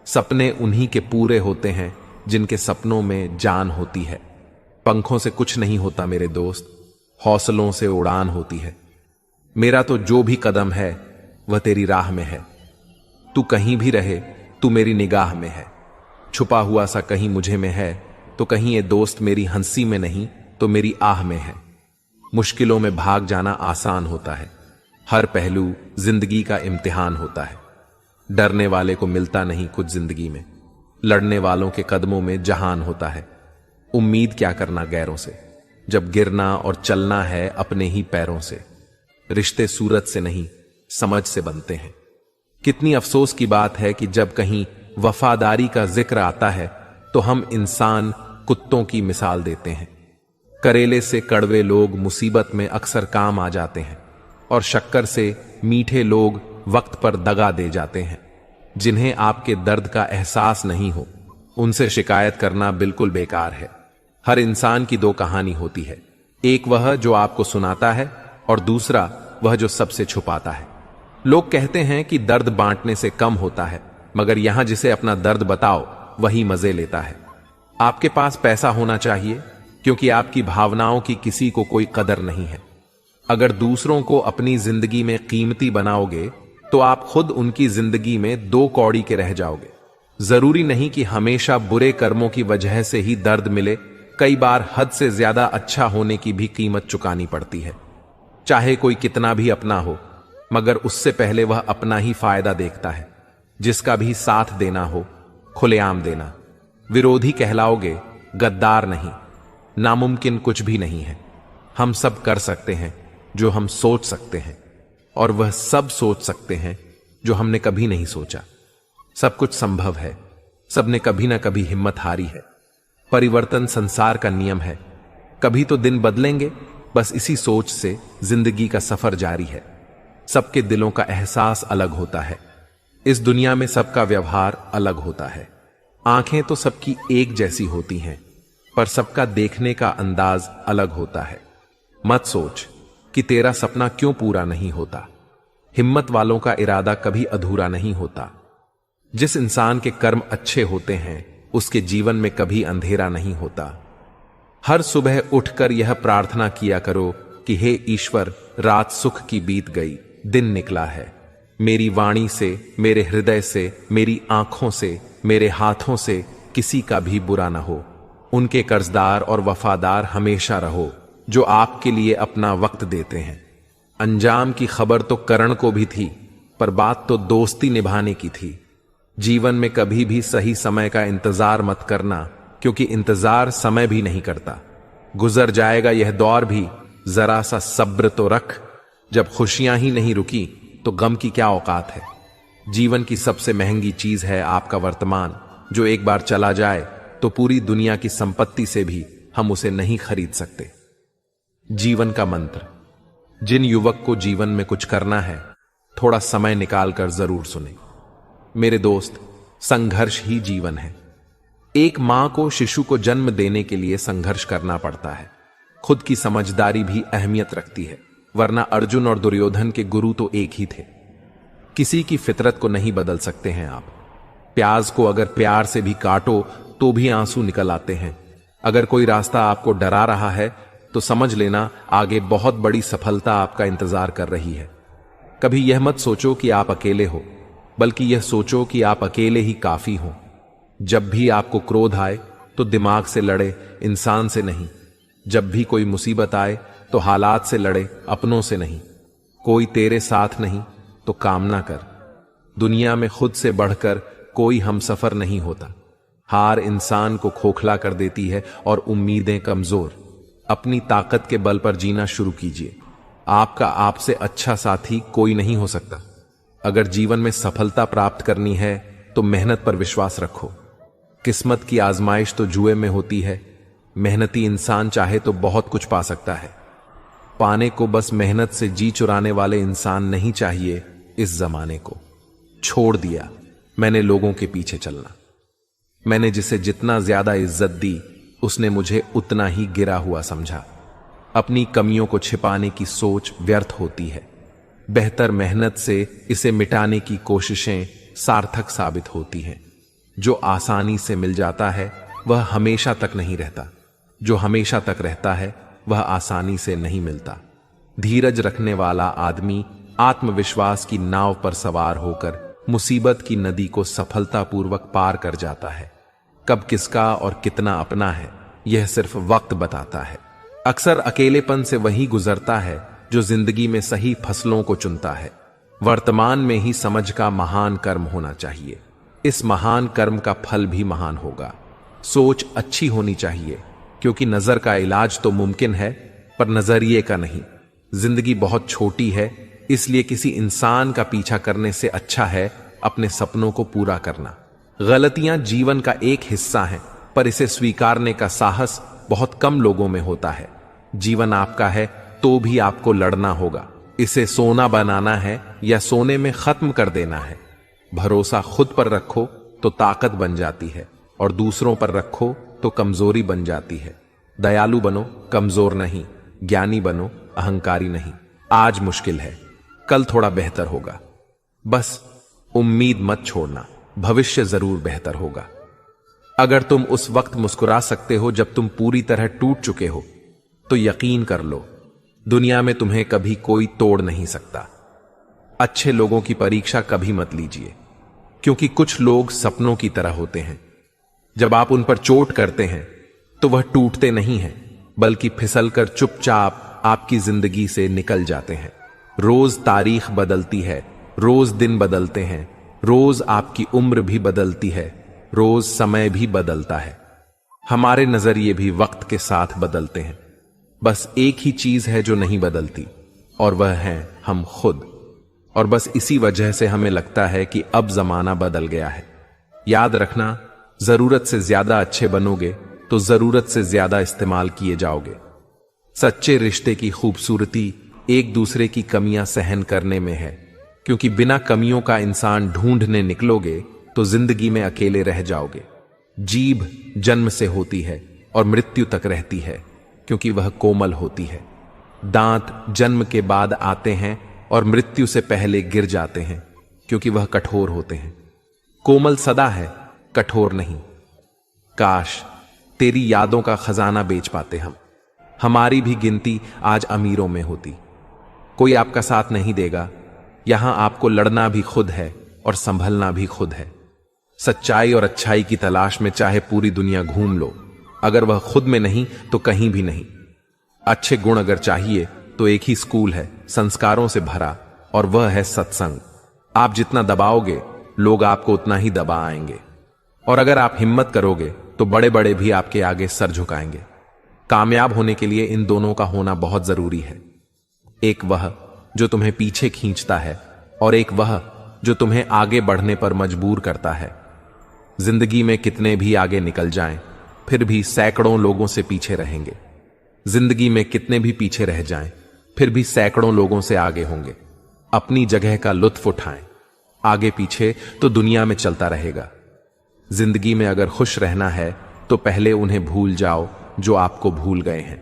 सपने उन्हीं के पूरे होते हैं जिनके सपनों में जान होती है। पंखों से कुछ नहीं होता मेरे दोस्त, हौसलों से उड़ान होती है। मेरा तो जो भी कदम है वह तेरी राह में है। तू कहीं भी रहे, तू मेरी निगाह में है। छुपा हुआ सा कहीं मुझे में है, तो कहीं ये दोस्त मेरी हंसी में नहीं तो मेरी आह में है। मुश्किलों में भाग जाना आसान होता है, हर पहलू जिंदगी का इम्तिहान होता है। डरने वाले को मिलता नहीं कुछ जिंदगी में, लड़ने वालों के कदमों में जहान होता है। उम्मीद क्या करना गैरों से, जब गिरना और चलना है अपने ही पैरों से। रिश्ते सूरत से नहीं समझ से बनते हैं। कितनी अफसोस की बात है कि जब कहीं वफादारी का जिक्र आता है तो हम इंसान कुत्तों की मिसाल देते हैं। करेले से कड़वे लोग मुसीबत में अक्सर काम आ जाते हैं और शक्कर से मीठे लोग वक्त पर दगा दे जाते हैं। जिन्हें आपके दर्द का एहसास नहीं हो उनसे शिकायत करना बिल्कुल बेकार है। हर इंसान की दो कहानी होती है, एक वह जो आपको सुनाता है और दूसरा वह जो सबसे छुपाता है। लोग कहते हैं कि दर्द बांटने से कम होता है, मगर यहां जिसे अपना दर्द बताओ वही मजे लेता है। आपके पास पैसा होना चाहिए क्योंकि आपकी भावनाओं की किसी को कोई कदर नहीं है। अगर दूसरों को अपनी जिंदगी में कीमती बनाओगे तो आप खुद उनकी जिंदगी में दो कौड़ी के रह जाओगे। जरूरी नहीं कि हमेशा बुरे कर्मों की वजह से ही दर्द मिले, कई बार हद से ज्यादा अच्छा होने की भी कीमत चुकानी पड़ती है। चाहे कोई कितना भी अपना हो, मगर उससे पहले वह अपना ही फायदा देखता है। जिसका भी साथ देना हो खुलेआम देना। विरोधी कहलाओगे, गद्दार नहीं। नामुमकिन कुछ भी नहीं है। हम सब कर सकते हैं जो हम सोच सकते हैं, और वह सब सोच सकते हैं जो हमने कभी नहीं सोचा। सब कुछ संभव है, सबने कभी ना कभी हिम्मत हारी है। परिवर्तन संसार का नियम है, कभी तो दिन बदलेंगे। बस इसी सोच से जिंदगी का सफर जारी है। सबके दिलों का एहसास अलग होता है, इस दुनिया में सबका व्यवहार अलग होता है। आंखें तो सबकी एक जैसी होती हैं, पर सबका देखने का अंदाज अलग होता है। मत सोच कि तेरा सपना क्यों पूरा नहीं होता। हिम्मत वालों का इरादा कभी अधूरा नहीं होता। जिस इंसान के कर्म अच्छे होते हैं उसके जीवन में कभी अंधेरा नहीं होता। हर सुबह उठकर यह प्रार्थना किया करो कि हे ईश्वर, रात सुख की बीत गई, दिन निकला है। मेरी वाणी से, मेरे हृदय से, मेरी आंखों से, मेरे हाथों से किसी का भी बुरा ना हो। उनके कर्जदार और वफादार हमेशा रहो जो आपके लिए अपना वक्त देते हैं। अंजाम की खबर तो करण को भी थी, पर बात तो दोस्ती निभाने की थी। जीवन में कभी भी सही समय का इंतजार मत करना, क्योंकि इंतजार समय भी नहीं करता। गुजर जाएगा यह दौर भी, जरा सा सब्र तो रख। जब खुशियां ही नहीं रुकी तो गम की क्या औकात है। जीवन की सबसे महंगी चीज है आपका वर्तमान, जो एक बार चला जाए तो पूरी दुनिया की संपत्ति से भी हम उसे नहीं खरीद सकते। जीवन का मंत्र। जिन युवक को जीवन में कुछ करना है, थोड़ा समय निकालकर जरूर सुने। मेरे दोस्त, संघर्ष ही जीवन है। एक मां को शिशु को जन्म देने के लिए संघर्ष करना पड़ता है। खुद की समझदारी भी अहमियत रखती है, वरना अर्जुन और दुर्योधन के गुरु तो एक ही थे। किसी की फितरत को नहीं बदल सकते हैं आप। प्याज को अगर प्यार से भी काटो तो भी आंसू निकल आते हैं। अगर कोई रास्ता आपको डरा रहा है तो समझ लेना आगे बहुत बड़ी सफलता आपका इंतजार कर रही है। कभी यह मत सोचो कि आप अकेले हो। बल्कि यह सोचो कि आप अकेले ही काफी हो। जब भी आपको क्रोध आए तो दिमाग से लड़े, इंसान से नहीं। जब भी कोई मुसीबत आए तो हालात से लड़े, अपनों से नहीं। कोई तेरे साथ नहीं तो कामना कर। दुनिया में खुद से बढ़कर कोई हमसफर नहीं होता। हार इंसान को खोखला कर देती है और उम्मीदें कमजोर। अपनी ताकत के बल पर जीना शुरू कीजिए। आपका आपसे अच्छा साथी कोई नहीं हो सकता। अगर जीवन में सफलता प्राप्त करनी है तो मेहनत पर विश्वास रखो। किस्मत की आजमाइश तो जुए में होती है। मेहनती इंसान चाहे तो बहुत कुछ पा सकता है। पाने को बस मेहनत से जी चुराने वाले इंसान नहीं चाहिए इस जमाने को। छोड़ दिया मैंने लोगों के पीछे चलना। मैंने जिसे जितना ज्यादा इज्जत दी उसने मुझे उतना ही गिरा हुआ समझा। अपनी कमियों को छिपाने की सोच व्यर्थ होती है। बेहतर मेहनत से इसे मिटाने की कोशिशें सार्थक साबित होती हैं। जो आसानी से मिल जाता है वह हमेशा तक नहीं रहता। जो हमेशा तक रहता है वह आसानी से नहीं मिलता। धीरज रखने वाला आदमी आत्मविश्वास की नाव पर सवार होकर मुसीबत की नदी को सफलतापूर्वक पार कर जाता है। कब किसका और कितना अपना है यह सिर्फ वक्त बताता है। अक्सर अकेलेपन से वही गुजरता है जो जिंदगी में सही फसलों को चुनता है। वर्तमान में ही समझ का महान कर्म होना चाहिए। इस महान कर्म का फल भी महान होगा। सोच अच्छी होनी चाहिए, क्योंकि नजर का इलाज तो मुमकिन है पर नजरिए का नहीं। जिंदगी बहुत छोटी है, इसलिए किसी इंसान का पीछा करने से अच्छा है अपने सपनों को पूरा करना। गलतियां जीवन का एक हिस्सा हैं, पर इसे स्वीकारने का साहस बहुत कम लोगों में होता है। जीवन आपका है तो भी आपको लड़ना होगा। इसे सोना बनाना है या सोने में खत्म कर देना है। भरोसा खुद पर रखो तो ताकत बन जाती है, और दूसरों पर रखो तो कमजोरी बन जाती है। दयालु बनो, कमजोर नहीं। ज्ञानी बनो, अहंकारी नहीं। आज मुश्किल है, कल थोड़ा बेहतर होगा। बस उम्मीद मत छोड़ना, भविष्य जरूर बेहतर होगा। अगर तुम उस वक्त मुस्कुरा सकते हो जब तुम पूरी तरह टूट चुके हो, तो यकीन कर लो दुनिया में तुम्हें कभी कोई तोड़ नहीं सकता। अच्छे लोगों की परीक्षा कभी मत लीजिए, क्योंकि कुछ लोग सपनों की तरह होते हैं। जब आप उन पर चोट करते हैं तो वह टूटते नहीं हैं, बल्कि फिसलकर चुपचाप आपकी जिंदगी से निकल जाते हैं। रोज तारीख बदलती है, रोज दिन बदलते हैं, रोज आपकी उम्र भी बदलती है, रोज समय भी बदलता है। हमारे नजरिए भी वक्त के साथ बदलते हैं। बस एक ही चीज है जो नहीं बदलती, और वह है हम खुद। और बस इसी वजह से हमें लगता है कि अब जमाना बदल गया है। याद रखना, जरूरत से ज्यादा अच्छे बनोगे तो जरूरत से ज्यादा इस्तेमाल किए जाओगे। सच्चे रिश्ते की खूबसूरती एक दूसरे की कमियां सहन करने में है, क्योंकि बिना कमियों का इंसान ढूंढने निकलोगे तो जिंदगी में अकेले रह जाओगे। जीभ जन्म से होती है और मृत्यु तक रहती है, क्योंकि वह कोमल होती है। दांत जन्म के बाद आते हैं और मृत्यु से पहले गिर जाते हैं, क्योंकि वह कठोर होते हैं। कोमल सदा है, कठोर नहीं। काश तेरी यादों का खजाना बेच पाते हम। हमारी भी गिनती आज अमीरों में होती। कोई आपका साथ नहीं देगा। यहां आपको लड़ना भी खुद है और संभलना भी खुद है। सच्चाई और अच्छाई की तलाश में चाहे पूरी दुनिया घूम लो, अगर वह खुद में नहीं तो कहीं भी नहीं। अच्छे गुण अगर चाहिए तो एक ही स्कूल है, संस्कारों से भरा, और वह है सत्संग। आप जितना दबाओगे लोग आपको उतना ही दबा आएंगे, और अगर आप हिम्मत करोगे तो बड़े बड़े भी आपके आगे सर झुकाएंगे। कामयाब होने के लिए इन दोनों का होना बहुत जरूरी है। एक वह जो तुम्हें पीछे खींचता है, और एक वह जो तुम्हें आगे बढ़ने पर मजबूर करता है। जिंदगी में कितने भी आगे निकल जाएं, फिर भी सैकड़ों लोगों से पीछे रहेंगे। जिंदगी में कितने भी पीछे रह जाएं, फिर भी सैकड़ों लोगों से आगे होंगे। अपनी जगह का लुत्फ उठाएं। आगे पीछे तो दुनिया में चलता रहेगा। जिंदगी में अगर खुश रहना है तो पहले उन्हें भूल जाओ जो आपको भूल गए हैं।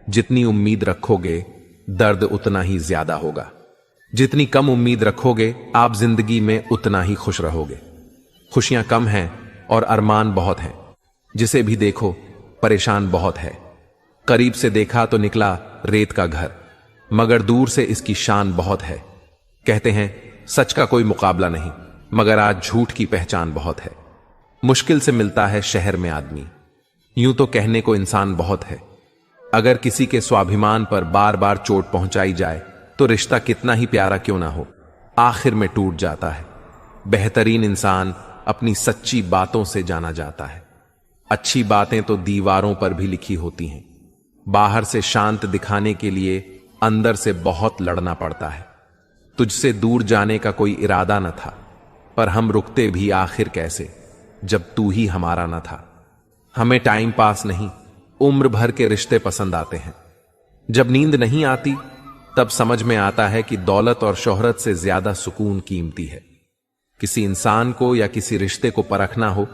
जितनी उम्मीद रखोगे दर्द उतना ही ज्यादा होगा। जितनी कम उम्मीद रखोगे आप जिंदगी में उतना ही खुश रहोगे। खुशियां कम हैं और अरमान बहुत हैं। जिसे भी देखो परेशान बहुत है। करीब से देखा तो निकला रेत का घर, मगर दूर से इसकी शान बहुत है। कहते हैं सच का कोई मुकाबला नहीं, मगर आज झूठ की पहचान बहुत है। मुश्किल से मिलता है शहर में आदमी। यूं तो कहने को इंसान बहुत है। अगर किसी के स्वाभिमान पर बार बार चोट पहुंचाई जाए तो रिश्ता कितना ही प्यारा क्यों ना हो, आखिर में टूट जाता है। बेहतरीन इंसान अपनी सच्ची बातों से जाना जाता है। अच्छी बातें तो दीवारों पर भी लिखी होती हैं। बाहर से शांत दिखाने के लिए अंदर से बहुत लड़ना पड़ता है। तुझसे दूर जाने का कोई इरादा न था, पर हम रुकते भी आखिर कैसे, जब तू ही हमारा न था। हमें टाइम पास नहीं, उम्र भर के रिश्ते पसंद आते हैं। जब नींद नहीं आती तब समझ में आता है कि दौलत और शोहरत से ज्यादा सुकून कीमती है। किसी इंसान को या किसी रिश्ते को परखना हो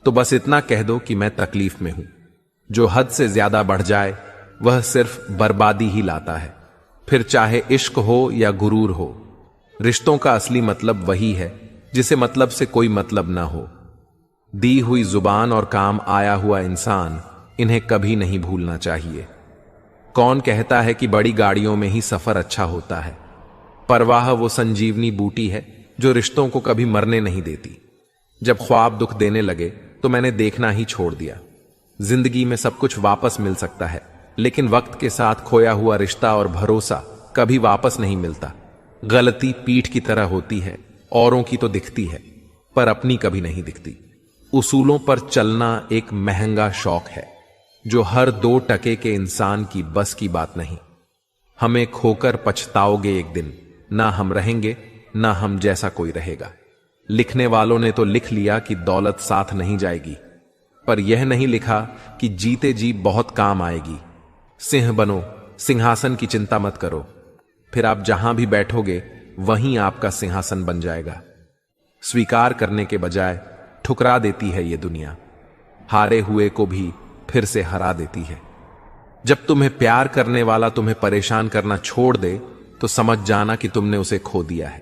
तो बस इतना कह दो कि मैं तकलीफ में हूं। जो हद से ज्यादा बढ़ जाए वह सिर्फ बर्बादी ही लाता है, फिर चाहे इश्क हो या गुरूर हो। रिश्तों का असली मतलब वही है जिसे मतलब से कोई मतलब ना हो। दी हुई जुबान और काम आया हुआ इंसान, इन्हें कभी नहीं भूलना चाहिए। कौन कहता है कि बड़ी गाड़ियों में ही सफर अच्छा होता है? परवाह वो संजीवनी बूटी है जो रिश्तों को कभी मरने नहीं देती। जब ख्वाब दुख देने लगे तो मैंने देखना ही छोड़ दिया। जिंदगी में सब कुछ वापस मिल सकता है, लेकिन वक्त के साथ खोया हुआ रिश्ता और भरोसा कभी वापस नहीं मिलता। गलती पीठ की तरह होती है, औरों की तो दिखती है, पर अपनी कभी नहीं दिखती। उसूलों पर चलना एक महंगा शौक है जो हर 2 टके के इंसान की बस की बात नहीं। हमें खोकर पछताओगे एक दिन, ना हम रहेंगे ना हम जैसा कोई रहेगा। लिखने वालों ने तो लिख लिया कि दौलत साथ नहीं जाएगी, पर यह नहीं लिखा कि जीते जी बहुत काम आएगी। सिंह बनो, सिंहासन की चिंता मत करो, फिर आप जहां भी बैठोगे वहीं आपका सिंहासन बन जाएगा। स्वीकार करने के बजाय ठुकरा देती है ये दुनिया। हारे हुए को भी फिर से हरा देती है। जब तुम्हें प्यार करने वाला तुम्हें परेशान करना छोड़ दे तो समझ जाना कि तुमने उसे खो दिया है।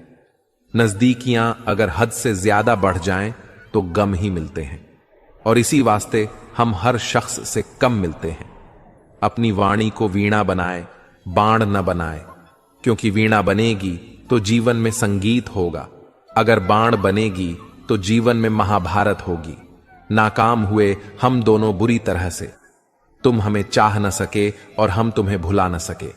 नजदीकियां अगर हद से ज्यादा बढ़ जाएं तो गम ही मिलते हैं, और इसी वास्ते हम हर शख्स से कम मिलते हैं। अपनी वाणी को वीणा बनाए, बाण न बनाए, क्योंकि वीणा बनेगी तो जीवन में संगीत होगा, अगर बाण बनेगी तो जीवन में महाभारत होगी। नाकाम हुए हम दोनों बुरी तरह से। तुम हमें चाह न सके और हम तुम्हें भुला न सके।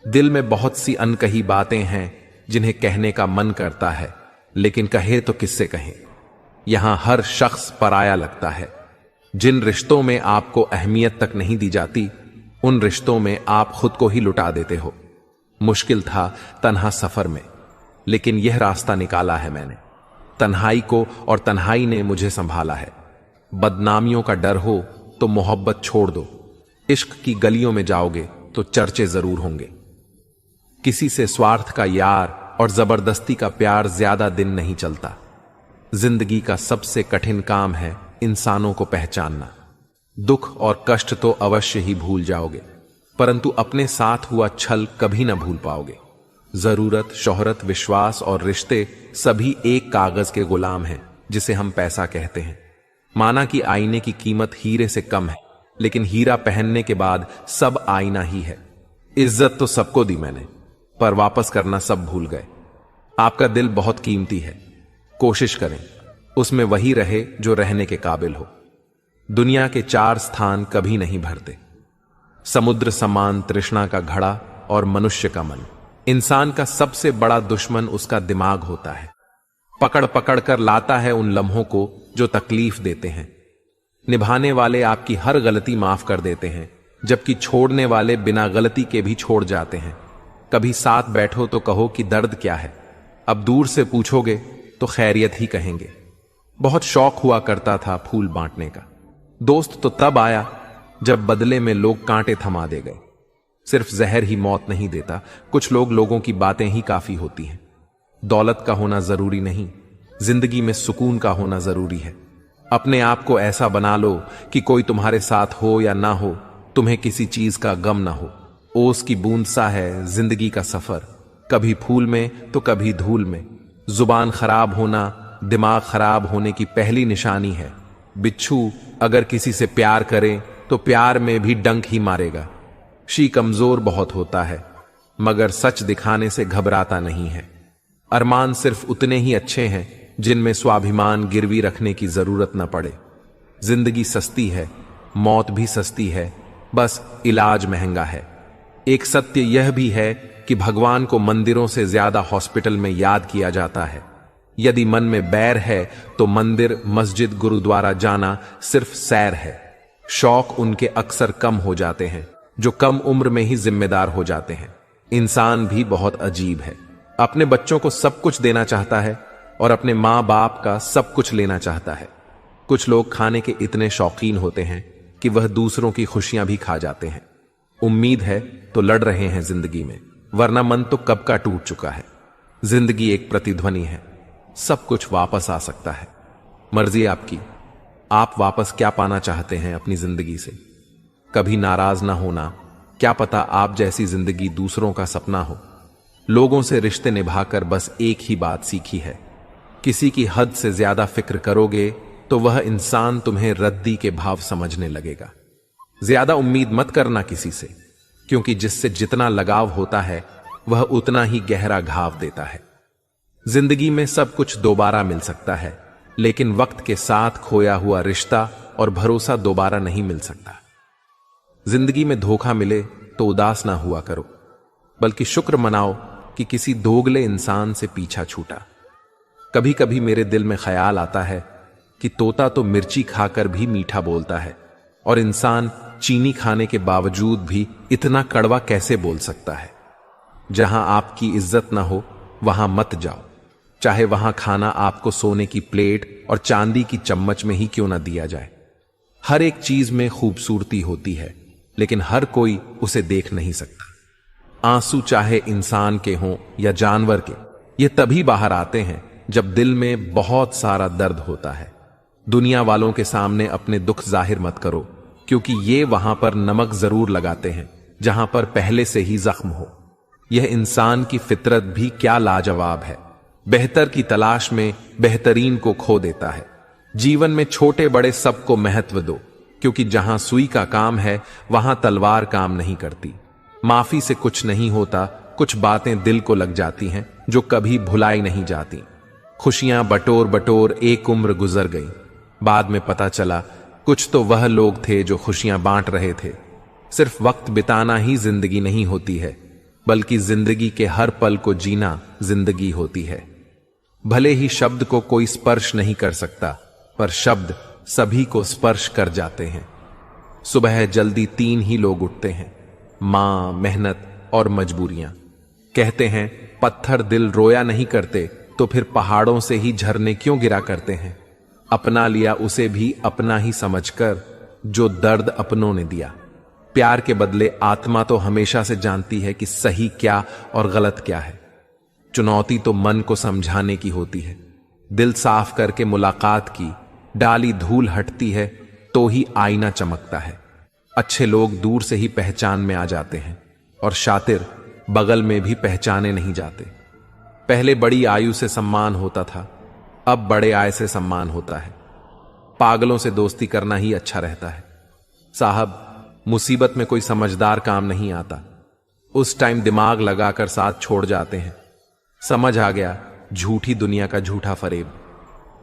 दिल में बहुत सी अनकही बातें हैं जिन्हें कहने का मन करता है, लेकिन कहे तो किससे कहें। यहां हर शख्स पराया लगता है। जिन रिश्तों में आपको अहमियत तक नहीं दी जाती, उन रिश्तों में आप खुद को ही लुटा देते हो। मुश्किल था तन्हा सफर में, लेकिन यह रास्ता निकाला है मैंने। तन्हाई को और तन्हाई ने मुझे संभाला है। बदनामियों का डर हो तो मोहब्बत छोड़ दो। इश्क की गलियों में जाओगे तो चर्चे जरूर होंगे। किसी से स्वार्थ का यार और जबरदस्ती का प्यार ज्यादा दिन नहीं चलता। जिंदगी का सबसे कठिन काम है इंसानों को पहचानना। दुख और कष्ट तो अवश्य ही भूल जाओगे, परंतु अपने साथ हुआ छल कभी ना भूल पाओगे। जरूरत, शोहरत, विश्वास और रिश्ते सभी एक कागज के गुलाम हैं जिसे हम पैसा कहते हैं। माना कि आईने की कीमत हीरे से कम है, लेकिन हीरा पहनने के बाद सब आईना ही है। इज्जत तो सबको दी मैंने, पर वापस करना सब भूल गए। आपका दिल बहुत कीमती है, कोशिश करें उसमें वही रहे जो रहने के काबिल हो। दुनिया के 4 स्थान कभी नहीं भरते, समुद्र समान तृष्णा का घड़ा और मनुष्य का मन। इंसान का सबसे बड़ा दुश्मन उसका दिमाग होता है। पकड़ पकड़ कर लाता है उन लम्हों को जो तकलीफ देते हैं। निभाने वाले आपकी हर गलती माफ कर देते हैं, जबकि छोड़ने वाले बिना गलती के भी छोड़ जाते हैं। कभी साथ बैठो तो कहो कि दर्द क्या है, अब दूर से पूछोगे तो खैरियत ही कहेंगे। बहुत शौक हुआ करता था फूल बांटने का। दोस्त तो तब आया जब बदले में लोग कांटे थमा दे गए। सिर्फ जहर ही मौत नहीं देता, कुछ लोगों की बातें ही काफी होती हैं। दौलत का होना जरूरी नहीं, जिंदगी में सुकून का होना जरूरी है। अपने आप को ऐसा बना लो कि कोई तुम्हारे साथ हो या ना हो, तुम्हें किसी चीज का गम ना हो। ओस की बूंद सा है जिंदगी का सफर, कभी फूल में तो कभी धूल में। जुबान खराब होना दिमाग खराब होने की पहली निशानी है। बिच्छू अगर किसी से प्यार करे तो प्यार में भी डंक ही मारेगा। शी कमजोर बहुत होता है, मगर सच दिखाने से घबराता नहीं है। अरमान सिर्फ उतने ही अच्छे हैं जिनमें स्वाभिमान गिरवी रखने की जरूरत न पड़े। जिंदगी सस्ती है, मौत भी सस्ती है, बस इलाज महंगा है। एक सत्य यह भी है कि भगवान को मंदिरों से ज्यादा हॉस्पिटल में याद किया जाता है। यदि मन में बैर है तो मंदिर, मस्जिद, गुरुद्वारा जाना सिर्फ सैर है। शौक उनके अक्सर कम हो जाते हैं जो कम उम्र में ही जिम्मेदार हो जाते हैं। इंसान भी बहुत अजीब है, अपने बच्चों को सब कुछ देना चाहता है और अपने मां बाप का सब कुछ लेना चाहता है। कुछ लोग खाने के इतने शौकीन होते हैं कि वह दूसरों की खुशियां भी खा जाते हैं। उम्मीद है तो लड़ रहे हैं जिंदगी में, वरना मन तो कब का टूट चुका है। जिंदगी एक प्रतिध्वनि है, सब कुछ वापस आ सकता है। मर्जी आपकी, आप वापस क्या पाना चाहते हैं अपनी जिंदगी से। कभी नाराज ना होना, क्या पता आप जैसी जिंदगी दूसरों का सपना हो। लोगों से रिश्ते निभाकर बस एक ही बात सीखी है, किसी की हद से ज्यादा फिक्र करोगे तो वह इंसान तुम्हें रद्दी के भाव समझने लगेगा। ज्यादा उम्मीद मत करना किसी से, क्योंकि जिससे जितना लगाव होता है वह उतना ही गहरा घाव देता है। जिंदगी में सब कुछ दोबारा मिल सकता है, लेकिन वक्त के साथ खोया हुआ रिश्ता और भरोसा दोबारा नहीं मिल सकता। जिंदगी में धोखा मिले तो उदास ना हुआ करो, बल्कि शुक्र मनाओ कि किसी दोगले इंसान से पीछा छूटा। कभी कभी मेरे दिल में ख्याल आता है कि तोता तो मिर्ची खाकर भी मीठा बोलता है और इंसान चीनी खाने के बावजूद भी इतना कड़वा कैसे बोल सकता है। जहां आपकी इज्जत ना हो वहां मत जाओ, चाहे वहां खाना आपको सोने की प्लेट और चांदी की चम्मच में ही क्यों ना दिया जाए। हर एक चीज में खूबसूरती होती है, लेकिन हर कोई उसे देख नहीं सकता। आंसू चाहे इंसान के हों या जानवर के, ये तभी बाहर आते हैं जब दिल में बहुत सारा दर्द होता है। दुनिया वालों के सामने अपने दुख जाहिर मत करो, क्योंकि ये वहां पर नमक जरूर लगाते हैं जहां पर पहले से ही जख्म हो। यह इंसान की फितरत भी क्या लाजवाब है, बेहतर की तलाश में बेहतरीन को खो देता है। जीवन में छोटे बड़े सबको महत्व दो, क्योंकि जहां सुई का काम है वहां तलवार काम नहीं करती। माफी से कुछ नहीं होता, कुछ बातें दिल को लग जाती हैं जो कभी भुलाई नहीं जाती। खुशियां बटोर बटोर एक उम्र गुजर गई, बाद में पता चला कुछ तो वह लोग थे जो खुशियां बांट रहे थे। सिर्फ वक्त बिताना ही जिंदगी नहीं होती है, बल्कि जिंदगी के हर पल को जीना जिंदगी होती है। भले ही शब्द को कोई स्पर्श नहीं कर सकता, पर शब्द सभी को स्पर्श कर जाते हैं। सुबह जल्दी 3 ही लोग उठते हैं, मां, मेहनत और मजबूरियां। कहते हैं पत्थर दिल रोया नहीं करते, तो फिर पहाड़ों से ही झरने क्यों गिरा करते हैं। अपना लिया उसे भी अपना ही समझकर, जो दर्द अपनों ने दिया। प्यार के बदले आत्मा तो हमेशा से जानती है कि सही क्या और गलत क्या है। चुनौती तो मन को समझाने की होती है। दिल साफ करके मुलाकात की, डाली धूल हटती है तो ही आईना चमकता है। अच्छे लोग दूर से ही पहचान में आ जाते हैं और शातिर बगल में भी पहचाने नहीं जाते। पहले बड़ी आयु से सम्मान होता था, अब बड़े आय से सम्मान होता है। पागलों से दोस्ती करना ही अच्छा रहता है। साहब, मुसीबत में कोई समझदार काम नहीं आता, उस टाइम दिमाग लगाकर साथ छोड़ जाते हैं। समझ आ गया झूठी दुनिया का झूठा फरेब।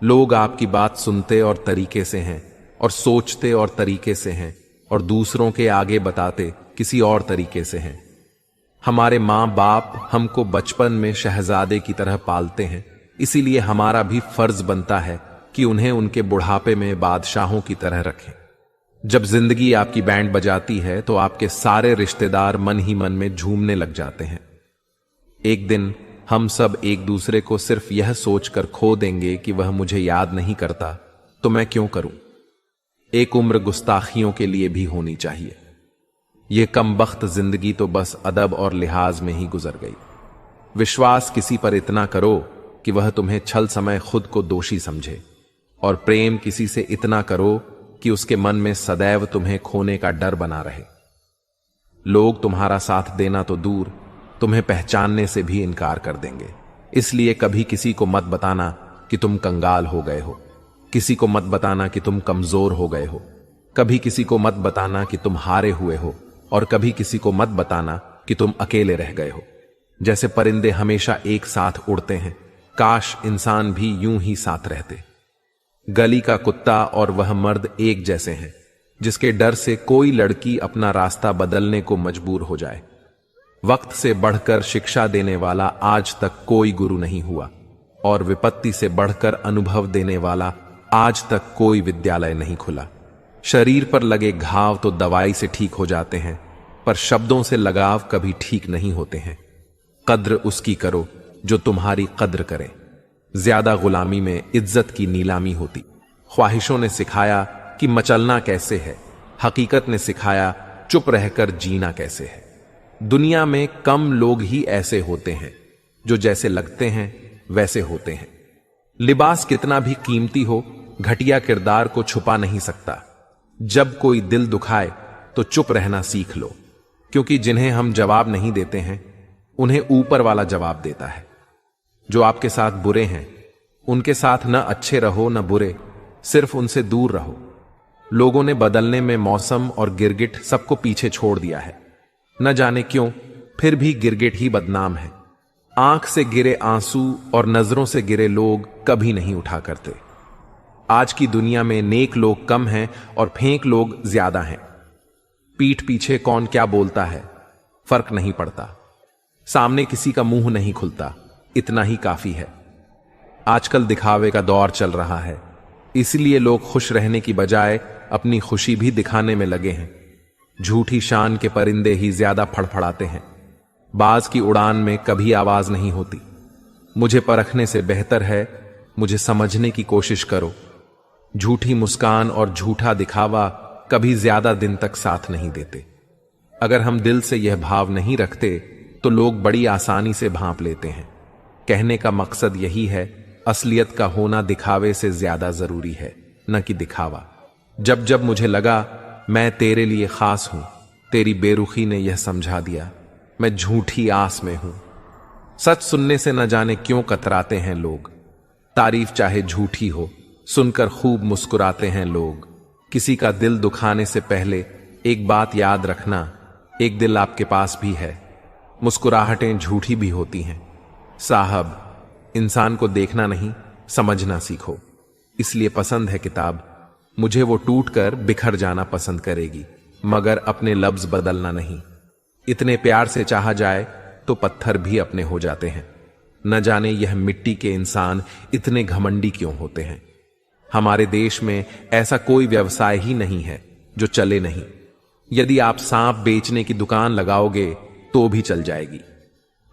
लोग आपकी बात सुनते और तरीके से हैं, और सोचते और तरीके से हैं, और दूसरों के आगे बताते किसी और तरीके से हैं। हमारे मां बाप हमको बचपन में शहजादे की तरह पालते हैं, इसीलिए हमारा भी फर्ज बनता है कि उन्हें उनके बुढ़ापे में बादशाहों की तरह रखें। जब जिंदगी आपकी बैंड बजाती है तो आपके सारे रिश्तेदार मन ही मन में झूमने लग जाते हैं। एक दिन हम सब एक दूसरे को सिर्फ यह सोचकर खो देंगे कि वह मुझे याद नहीं करता, तो मैं क्यों करूं। एक उम्र गुस्ताखियों के लिए भी होनी चाहिए। यह कमबख्त जिंदगी तो बस अदब और लिहाज में ही गुजर गई। विश्वास किसी पर इतना करो कि वह तुम्हें छल समय खुद को दोषी समझे, और प्रेम किसी से इतना करो कि उसके मन में सदैव तुम्हें खोने का डर बना रहे। लोग तुम्हारा साथ देना तो दूर, तुम्हें पहचानने से भी इनकार कर देंगे। इसलिए कभी किसी को मत बताना कि तुम कंगाल हो गए हो, किसी को मत बताना कि तुम कमजोर हो गए हो, कभी किसी को मत बताना कि तुम हारे हुए हो, और कभी किसी को मत बताना कि तुम अकेले रह गए हो। जैसे परिंदे हमेशा एक साथ उड़ते हैं, काश इंसान भी यूं ही साथ रहते। गली का कुत्ता और वह मर्द एक जैसे हैं, जिसके डर से कोई लड़की अपना रास्ता बदलने को मजबूर हो जाए। वक्त से बढ़कर शिक्षा देने वाला आज तक कोई गुरु नहीं हुआ, और विपत्ति से बढ़कर अनुभव देने वाला आज तक कोई विद्यालय नहीं खुला। शरीर पर लगे घाव तो दवाई से ठीक हो जाते हैं, पर शब्दों से लगाव कभी ठीक नहीं होते हैं। कद्र उसकी करो जो तुम्हारी कद्र करे। ज्यादा गुलामी में इज्जत की नीलामी होती। ख्वाहिशों ने सिखाया कि मचलना कैसे है, हकीकत ने सिखाया चुप रहकर जीना कैसे है। दुनिया में कम लोग ही ऐसे होते हैं जो जैसे लगते हैं वैसे होते हैं। लिबास कितना भी कीमती हो, घटिया किरदार को छुपा नहीं सकता। जब कोई दिल दुखाए तो चुप रहना सीख लो, क्योंकि जिन्हें हम जवाब नहीं देते हैं उन्हें ऊपर वाला जवाब देता है। जो आपके साथ बुरे हैं उनके साथ न अच्छे रहो न बुरे, सिर्फ उनसे दूर रहो। लोगों ने बदलने में मौसम और गिरगिट सबको पीछे छोड़ दिया है। न जाने क्यों फिर भी गिरगिट ही बदनाम है। आंख से गिरे आंसू और नजरों से गिरे लोग कभी नहीं उठा करते। आज की दुनिया में नेक लोग कम हैं और फेंक लोग ज्यादा हैं। पीठ पीछे कौन क्या बोलता है फर्क नहीं पड़ता। सामने किसी का मुंह नहीं खुलता, इतना ही काफी है। आजकल दिखावे का दौर चल रहा है, इसलिए लोग खुश रहने की बजाय अपनी खुशी भी दिखाने में लगे हैं। झूठी शान के परिंदे ही ज्यादा फड़फड़ाते हैं। बाज की उड़ान में कभी आवाज नहीं होती। मुझे परखने से बेहतर है मुझे समझने की कोशिश करो। झूठी मुस्कान और झूठा दिखावा कभी ज्यादा दिन तक साथ नहीं देते। अगर हम दिल से यह भाव नहीं रखते तो लोग बड़ी आसानी से भांप लेते हैं। कहने का मकसद यही है, असलियत का होना दिखावे से ज्यादा जरूरी है, न कि दिखावा। जब जब मुझे लगा मैं तेरे लिए खास हूं, तेरी बेरुखी ने यह समझा दिया मैं झूठी आस में हूं। सच सुनने से न जाने क्यों कतराते हैं लोग। तारीफ चाहे झूठी हो, सुनकर खूब मुस्कुराते हैं लोग। किसी का दिल दुखाने से पहले एक बात याद रखना, एक दिल आपके पास भी है। मुस्कुराहटें झूठी भी होती हैं। साहब, इंसान को देखना नहीं समझना सीखो। इसलिए पसंद है किताब, मुझे वो टूटकर बिखर जाना पसंद करेगी, मगर अपने लफ्ज बदलना नहीं। इतने प्यार से चाहा जाए तो पत्थर भी अपने हो जाते हैं। न जाने यह मिट्टी के इंसान इतने घमंडी क्यों होते हैं। हमारे देश में ऐसा कोई व्यवसाय ही नहीं है जो चले नहीं। यदि आप सांप बेचने की दुकान लगाओगे तो भी चल जाएगी।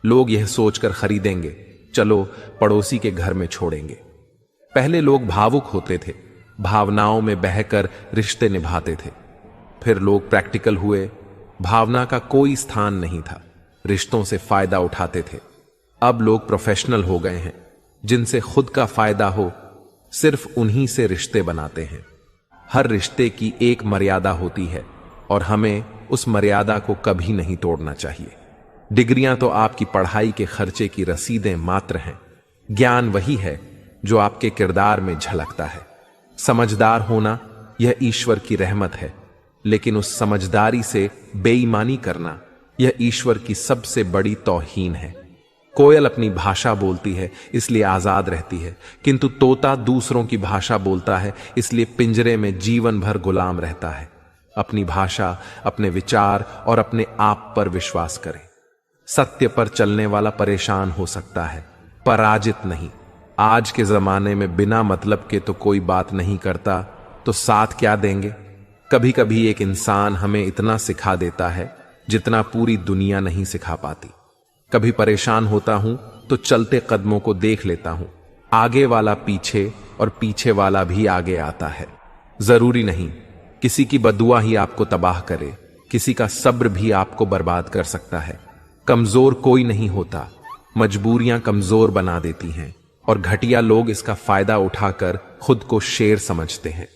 लोग यह सोचकर खरीदेंगे चलो पड़ोसी के घर में छोड़ेंगे। पहले लोग भावुक होते थे, भावनाओं में बहकर रिश्ते निभाते थे। फिर लोग प्रैक्टिकल हुए, भावना का कोई स्थान नहीं था, रिश्तों से फायदा उठाते थे। अब लोग प्रोफेशनल हो गए हैं, जिनसे खुद का फायदा हो सिर्फ उन्हीं से रिश्ते बनाते हैं। हर रिश्ते की एक मर्यादा होती है और हमें उस मर्यादा को कभी नहीं तोड़ना चाहिए। डिग्रियां तो आपकी पढ़ाई के खर्चे की रसीदें मात्र हैं। ज्ञान वही है जो आपके किरदार में झलकता है। समझदार होना यह ईश्वर की रहमत है, लेकिन उस समझदारी से बेईमानी करना यह ईश्वर की सबसे बड़ी तौहीन है। कोयल अपनी भाषा बोलती है इसलिए आजाद रहती है, किंतु तोता दूसरों की भाषा बोलता है इसलिए पिंजरे में जीवन भर गुलाम रहता है। अपनी भाषा, अपने विचार और अपने आप पर विश्वास करें। सत्य पर चलने वाला परेशान हो सकता है, पराजित नहीं। आज के जमाने में बिना मतलब के तो कोई बात नहीं करता, तो साथ क्या देंगे। कभी कभी एक इंसान हमें इतना सिखा देता है जितना पूरी दुनिया नहीं सिखा पाती। कभी परेशान होता हूं तो चलते कदमों को देख लेता हूं, आगे वाला पीछे और पीछे वाला भी आगे आता है। जरूरी नहीं किसी की बदुआ ही आपको तबाह करे, किसी का सब्र भी आपको बर्बाद कर सकता है। कमजोर कोई नहीं होता, मजबूरियां कमजोर बना देती हैं और घटिया लोग इसका फायदा उठाकर खुद को शेर समझते हैं।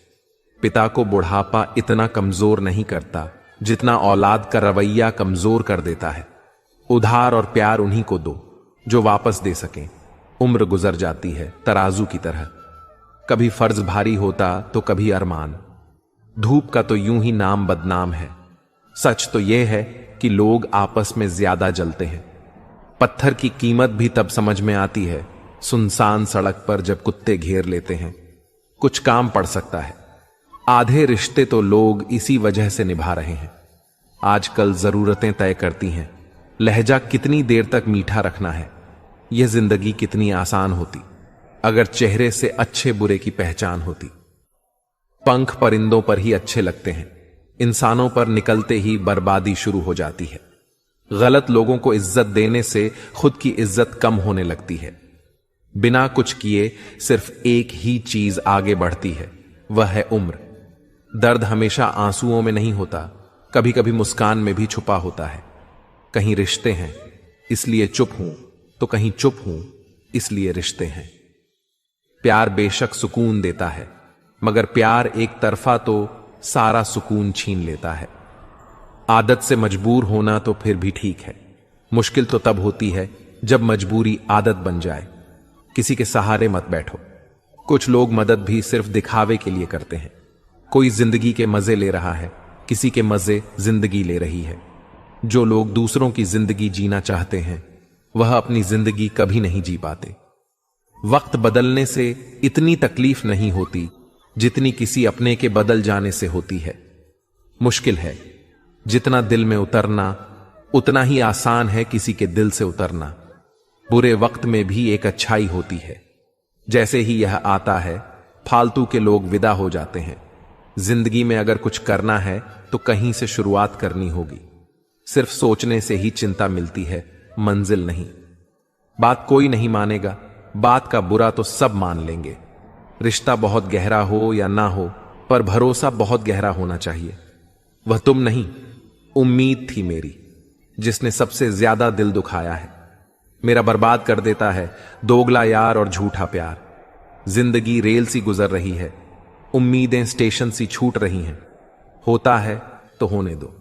पिता को बुढ़ापा इतना कमजोर नहीं करता जितना औलाद का रवैया कमजोर कर देता है। उधार और प्यार उन्हीं को दो जो वापस दे सकें। उम्र गुजर जाती है तराजू की तरह, कभी फर्ज भारी होता तो कभी अरमान। धूप का तो यूं ही नाम बदनाम है। सच तो यह है कि लोग आपस में ज्यादा जलते हैं। पत्थर की कीमत भी तब समझ में आती है सुनसान सड़क पर जब कुत्ते घेर लेते हैं, कुछ काम पड़ सकता है। आधे रिश्ते तो लोग इसी वजह से निभा रहे हैं। आजकल जरूरतें तय करती हैं, लहजा कितनी देर तक मीठा रखना है। यह जिंदगी कितनी आसान होती अगर चेहरे से अच्छे बुरे की पहचान होती। पंख परिंदों पर ही अच्छे लगते हैं, इंसानों पर निकलते ही बर्बादी शुरू हो जाती है। गलत लोगों को इज्जत देने से खुद की इज्जत कम होने लगती है। बिना कुछ किए सिर्फ एक ही चीज आगे बढ़ती है, वह है उम्र। दर्द हमेशा आंसुओं में नहीं होता, कभी कभी मुस्कान में भी छुपा होता है। कहीं रिश्ते हैं इसलिए चुप हूं, तो कहीं चुप हूं इसलिए रिश्ते हैं। प्यार बेशक सुकून देता है, मगर प्यार एक तरफा तो सारा सुकून छीन लेता है। आदत से मजबूर होना तो फिर भी ठीक है, मुश्किल तो तब होती है जब मजबूरी आदत बन जाए। किसी के सहारे मत बैठो। कुछ लोग मदद भी सिर्फ दिखावे के लिए करते हैं। कोई जिंदगी के मजे ले रहा है, किसी के मजे जिंदगी ले रही है। जो लोग दूसरों की जिंदगी जीना चाहते हैं, वह अपनी जिंदगी कभी नहीं जी पाते। वक्त बदलने से इतनी तकलीफ नहीं होती जितनी किसी अपने के बदल जाने से होती है। मुश्किल है जितना दिल में उतरना, उतना ही आसान है किसी के दिल से उतरना। बुरे वक्त में भी एक अच्छाई होती है। जैसे ही यह आता है, फालतू के लोग विदा हो जाते हैं। जिंदगी में अगर कुछ करना है तो कहीं से शुरुआत करनी होगी। सिर्फ सोचने से ही चिंता मिलती है, मंजिल नहीं। बात कोई नहीं मानेगा, बात का बुरा तो सब मान लेंगे। रिश्ता बहुत गहरा हो या ना हो, पर भरोसा बहुत गहरा होना चाहिए। वह तुम नहीं, उम्मीद थी मेरी, जिसने सबसे ज्यादा दिल दुखाया है। मेरा बर्बाद कर देता है दोगला यार और झूठा प्यार। जिंदगी रेल सी गुजर रही है, उम्मीदें स्टेशन सी छूट रही हैं। होता है तो होने दो।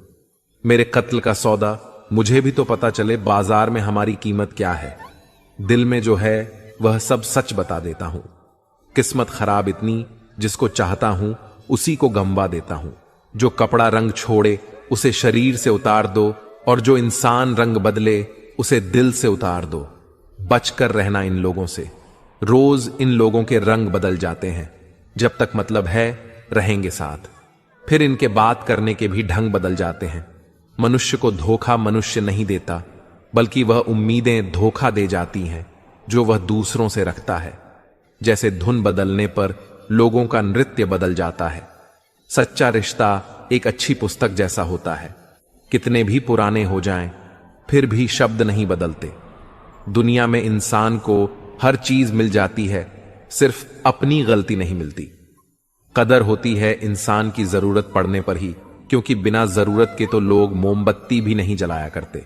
मेरे कत्ल का सौदा, मुझे भी तो पता चले बाजार में हमारी कीमत क्या है। दिल में जो है वह सब सच बता देता हूं। किस्मत खराब इतनी, जिसको चाहता हूं उसी को गमवा देता हूं। जो कपड़ा रंग छोड़े उसे शरीर से उतार दो, और जो इंसान रंग बदले उसे दिल से उतार दो। बचकर रहना इन लोगों से, रोज इन लोगों के रंग बदल जाते हैं। जब तक मतलब है रहेंगे साथ, फिर इनके बात करने के भी ढंग बदल जाते हैं। मनुष्य को धोखा मनुष्य नहीं देता, बल्कि वह उम्मीदें धोखा दे जाती हैं जो वह दूसरों से रखता है। जैसे धुन बदलने पर लोगों का नृत्य बदल जाता है। सच्चा रिश्ता एक अच्छी पुस्तक जैसा होता है। कितने भी पुराने हो जाएं, फिर भी शब्द नहीं बदलते। दुनिया में इंसान को हर चीज मिल जाती है, सिर्फ अपनी गलती नहीं मिलती। कदर होती है इंसान की जरूरत पड़ने पर ही, क्योंकि बिना जरूरत के तो लोग मोमबत्ती भी नहीं जलाया करते।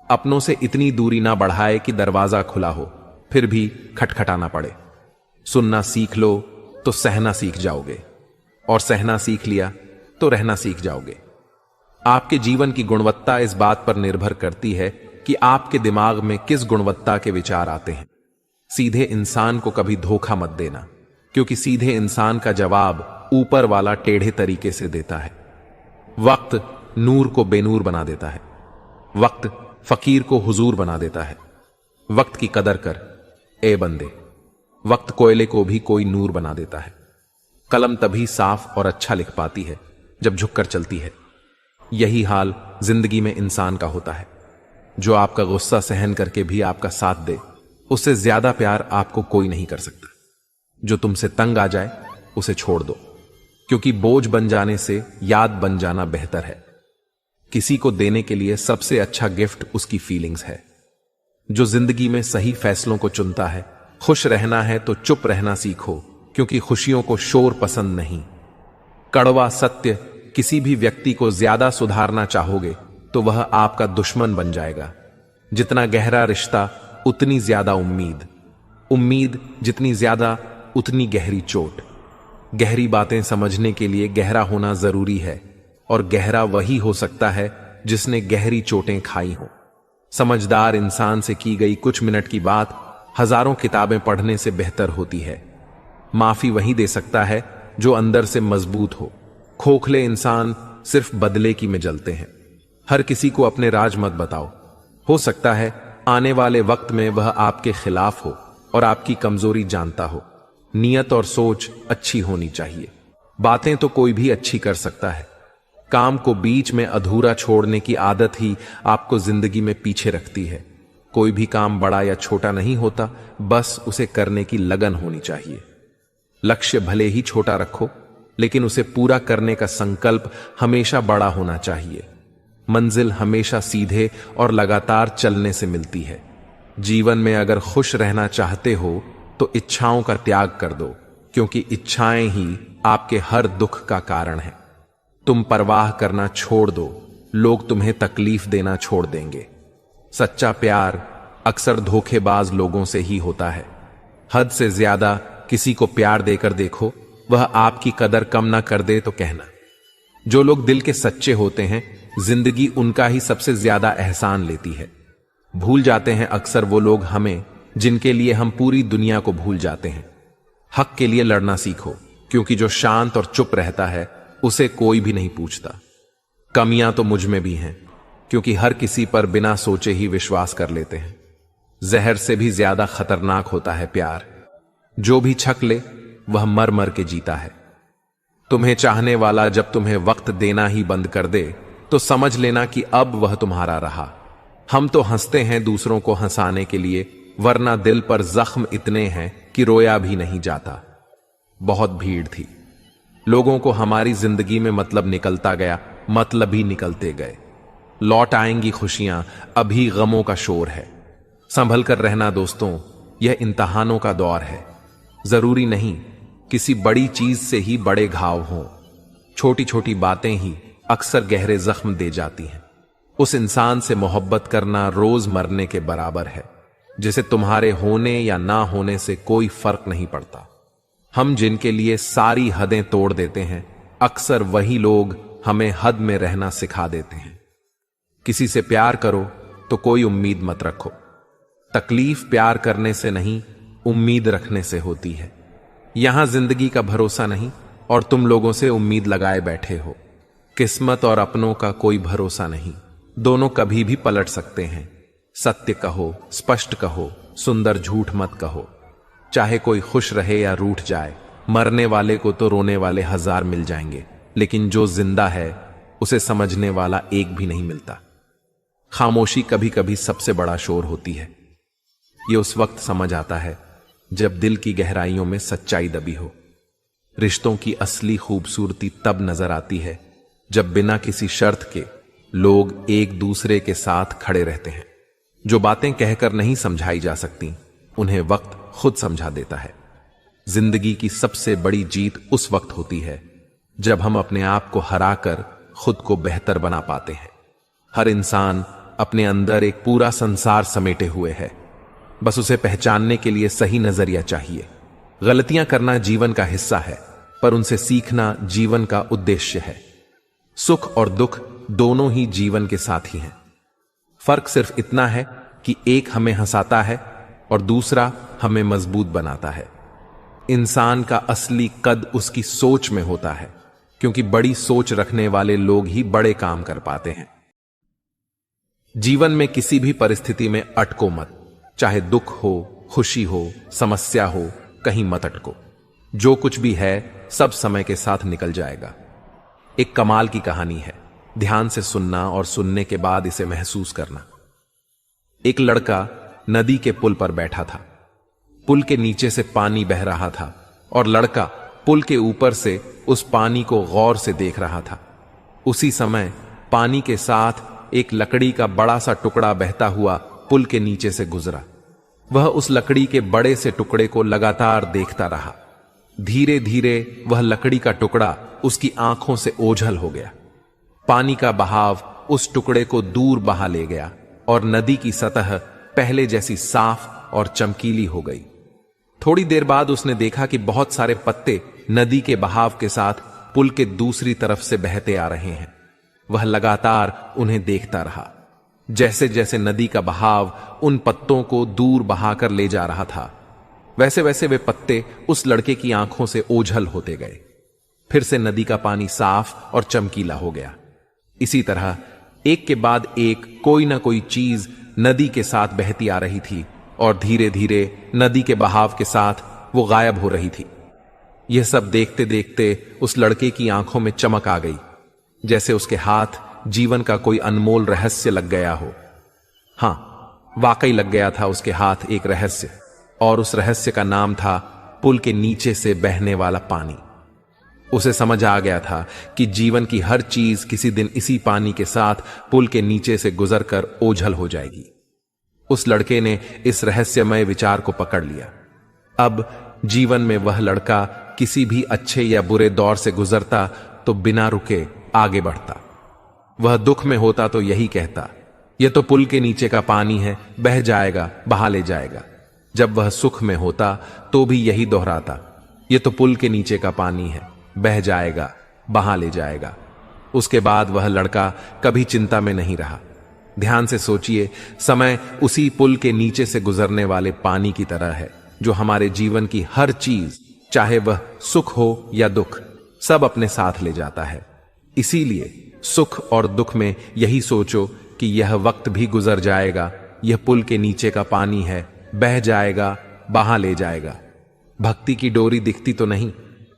अपनों से इतनी दूरी ना बढ़ाए कि दरवाजा खुला हो, फिर भी खटखटाना पड़े। सुनना सीख लो तो सहना सीख जाओगे, और सहना सीख लिया तो रहना सीख जाओगे। आपके जीवन की गुणवत्ता इस बात पर निर्भर करती है कि आपके दिमाग में किस गुणवत्ता के विचार आते हैं। सीधे इंसान को कभी धोखा मत देना, क्योंकि सीधे इंसान का जवाब ऊपर वाला टेढ़े तरीके से देता है। वक्त नूर को बेनूर बना देता है, वक्त फकीर को हुजूर बना देता है। वक्त की कदर कर ए बंदे, वक्त कोयले को भी कोई नूर बना देता है। कलम तभी साफ और अच्छा लिख पाती है जब झुककर चलती है। यही हाल जिंदगी में इंसान का होता है। जो आपका गुस्सा सहन करके भी आपका साथ दे, उससे ज्यादा प्यार आपको कोई नहीं कर सकता। जो तुमसे तंग आ जाए उसे छोड़ दो, क्योंकि बोझ बन जाने से याद बन जाना बेहतर है। किसी को देने के लिए सबसे अच्छा गिफ्ट उसकी फीलिंग्स है। जो जिंदगी में सही फैसलों को चुनता है, खुश रहना है तो चुप रहना सीखो, क्योंकि खुशियों को शोर पसंद नहीं। कड़वा सत्य, किसी भी व्यक्ति को ज्यादा सुधारना चाहोगे तो वह आपका दुश्मन बन जाएगा। जितना गहरा रिश्ता उतनी ज्यादा उम्मीद, उम्मीद जितनी ज्यादा उतनी गहरी चोट। गहरी बातें समझने के लिए गहरा होना जरूरी है, और गहरा वही हो सकता है जिसने गहरी चोटें खाई हो। समझदार इंसान से की गई कुछ मिनट की बात हजारों किताबें पढ़ने से बेहतर होती है। माफी वही दे सकता है जो अंदर से मजबूत हो। खोखले इंसान सिर्फ बदले की में जलते हैं। हर किसी को अपने राज मत बताओ। हो सकता है आने वाले वक्त में वह आपके खिलाफ हो, और आपकी कमजोरी जानता हो। नियत और सोच अच्छी होनी चाहिए। बातें तो कोई भी अच्छी कर सकता है, काम को बीच में अधूरा छोड़ने की आदत ही आपको जिंदगी में पीछे रखती है। कोई भी काम बड़ा या छोटा नहीं होता, बस उसे करने की लगन होनी चाहिए। लक्ष्य भले ही छोटा रखो, लेकिन उसे पूरा करने का संकल्प हमेशा बड़ा होना चाहिए। मंजिल हमेशा सीधे और लगातार चलने से मिलती है। जीवन में अगर खुश रहना चाहते हो तो इच्छाओं का त्याग कर दो, क्योंकि इच्छाएं ही आपके हर दुख का कारण है। तुम परवाह करना छोड़ दो, लोग तुम्हें तकलीफ देना छोड़ देंगे। सच्चा प्यार अक्सर धोखेबाज लोगों से ही होता है। हद से ज्यादा किसी को प्यार देकर देखो, वह आपकी कदर कम ना कर दे तो कहना। जो लोग दिल के सच्चे होते हैं, जिंदगी उनका ही सबसे ज्यादा एहसान लेती है। भूल जाते हैं अक्सर वो लोग हमें, जिनके लिए हम पूरी दुनिया को भूल जाते हैं। हक के लिए लड़ना सीखो, क्योंकि जो शांत और चुप रहता है उसे कोई भी नहीं पूछता। कमियां तो मुझ में भी हैं, क्योंकि हर किसी पर बिना सोचे ही विश्वास कर लेते हैं। जहर से भी ज्यादा खतरनाक होता है प्यार। जो भी छक ले वह मर मर के जीता है। तुम्हें चाहने वाला जब तुम्हें वक्त देना ही बंद कर दे तो समझ लेना कि अब वह तुम्हारा रहा। हम तो हंसते हैं दूसरों को हंसाने के लिए, वरना दिल पर जख्म इतने हैं कि रोया भी नहीं जाता। बहुत भीड़ थी, लोगों को हमारी जिंदगी में मतलब निकलता गया, मतलब ही निकलते गए। लौट आएंगी खुशियां, अभी गमों का शोर है। संभल कर रहना दोस्तों, यह इम्तिहानों का दौर है। जरूरी नहीं किसी बड़ी चीज से ही बड़े घाव हों। छोटी छोटी बातें ही अक्सर गहरे जख्म दे जाती हैं। उस इंसान से मोहब्बत करना रोज मरने के बराबर है, जिसे तुम्हारे होने या ना होने से कोई फर्क नहीं पड़ता। हम जिनके लिए सारी हदें तोड़ देते हैं, अक्सर वही लोग हमें हद में रहना सिखा देते हैं। किसी से प्यार करो तो कोई उम्मीद मत रखो। तकलीफ प्यार करने से नहीं, उम्मीद रखने से होती है। यहां जिंदगी का भरोसा नहीं और तुम लोगों से उम्मीद लगाए बैठे हो। किस्मत और अपनों का कोई भरोसा नहीं, दोनों कभी भी पलट सकते हैं। सत्य कहो, स्पष्ट कहो, सुंदर झूठ मत कहो। चाहे कोई खुश रहे या रूठ जाए, मरने वाले को तो रोने वाले 1000 मिल जाएंगे, लेकिन जो जिंदा है उसे समझने वाला एक भी नहीं मिलता। खामोशी कभी कभी सबसे बड़ा शोर होती है। यह उस वक्त समझ आता है जब दिल की गहराइयों में सच्चाई दबी हो। रिश्तों की असली खूबसूरती तब नजर आती है जब बिना किसी शर्त के लोग एक दूसरे के साथ खड़े रहते हैं। जो बातें कहकर नहीं समझाई जा सकती, उन्हें वक्त खुद समझा देता है। जिंदगी की सबसे बड़ी जीत उस वक्त होती है जब हम अपने आप को हराकर खुद को बेहतर बना पाते हैं। हर इंसान अपने अंदर एक पूरा संसार समेटे हुए है, बस उसे पहचानने के लिए सही नजरिया चाहिए। गलतियां करना जीवन का हिस्सा है, पर उनसे सीखना जीवन का उद्देश्य है। सुख और दुख दोनों ही जीवन के साथी हैं। फर्क सिर्फ इतना है कि एक हमें हंसाता है और दूसरा हमें मजबूत बनाता है। इंसान का असली कद उसकी सोच में होता है, क्योंकि बड़ी सोच रखने वाले लोग ही बड़े काम कर पाते हैं। जीवन में किसी भी परिस्थिति में अटको मत। चाहे दुख हो, खुशी हो, समस्या हो, कहीं मत अटको। जो कुछ भी है सब समय के साथ निकल जाएगा। एक कमाल की कहानी है, ध्यान से सुनना और सुनने के बाद इसे महसूस करना। एक लड़का नदी के पुल पर बैठा था। पुल के नीचे से पानी बह रहा था और लड़का पुल के ऊपर से उस पानी को गौर से देख रहा था। उसी समय पानी के साथ एक लकड़ी का बड़ा सा टुकड़ा बहता हुआ पुल के नीचे से गुजरा। वह उस लकड़ी के बड़े से टुकड़े को लगातार देखता रहा। धीरे धीरे वह लकड़ी का टुकड़ा उसकी आंखों से ओझल हो गया। पानी का बहाव उस टुकड़े को दूर बहा ले गया और नदी की सतह पहले जैसी साफ और चमकीली हो गई। थोड़ी देर बाद उसने देखा कि बहुत सारे पत्ते नदी के बहाव के साथ पुल के दूसरी तरफ से बहते आ रहे हैं। वह लगातार उन्हें देखता रहा। जैसे जैसे नदी का बहाव उन पत्तों को दूर बहाकर ले जा रहा था, वैसे वैसे वे पत्ते उस लड़के की आंखों से ओझल होते गए। फिर से नदी का पानी साफ और चमकीला हो गया। इसी तरह एक के बाद एक कोई ना कोई चीज नदी के साथ बहती आ रही थी और धीरे धीरे नदी के बहाव के साथ वो गायब हो रही थी। यह सब देखते देखते उस लड़के की आंखों में चमक आ गई, जैसे उसके हाथ जीवन का कोई अनमोल रहस्य लग गया हो। हां, वाकई लग गया था उसके हाथ एक रहस्य, और उस रहस्य का नाम था पुल के नीचे से बहने वाला पानी। उसे समझ आ गया था कि जीवन की हर चीज किसी दिन इसी पानी के साथ पुल के नीचे से गुजरकर ओझल हो जाएगी। उस लड़के ने इस रहस्यमय विचार को पकड़ लिया। अब जीवन में वह लड़का किसी भी अच्छे या बुरे दौर से गुजरता तो बिना रुके आगे बढ़ता। वह दुख में होता तो यही कहता, यह तो पुल के नीचे का पानी है, बह जाएगा, बहा ले जाएगा। जब वह सुख में होता तो भी यही दोहराता, यह तो पुल के नीचे का पानी है, बह जाएगा, बहा ले जाएगा। उसके बाद वह लड़का कभी चिंता में नहीं रहा। ध्यान से सोचिए, समय उसी पुल के नीचे से गुजरने वाले पानी की तरह है, जो हमारे जीवन की हर चीज, चाहे वह सुख हो या दुख, सब अपने साथ ले जाता है। इसीलिए सुख और दुख में यही सोचो कि यह वक्त भी गुजर जाएगा, यह पुल के नीचे का पानी है, बह जाएगा, बहा ले जाएगा। भक्ति की डोरी दिखती तो नहीं,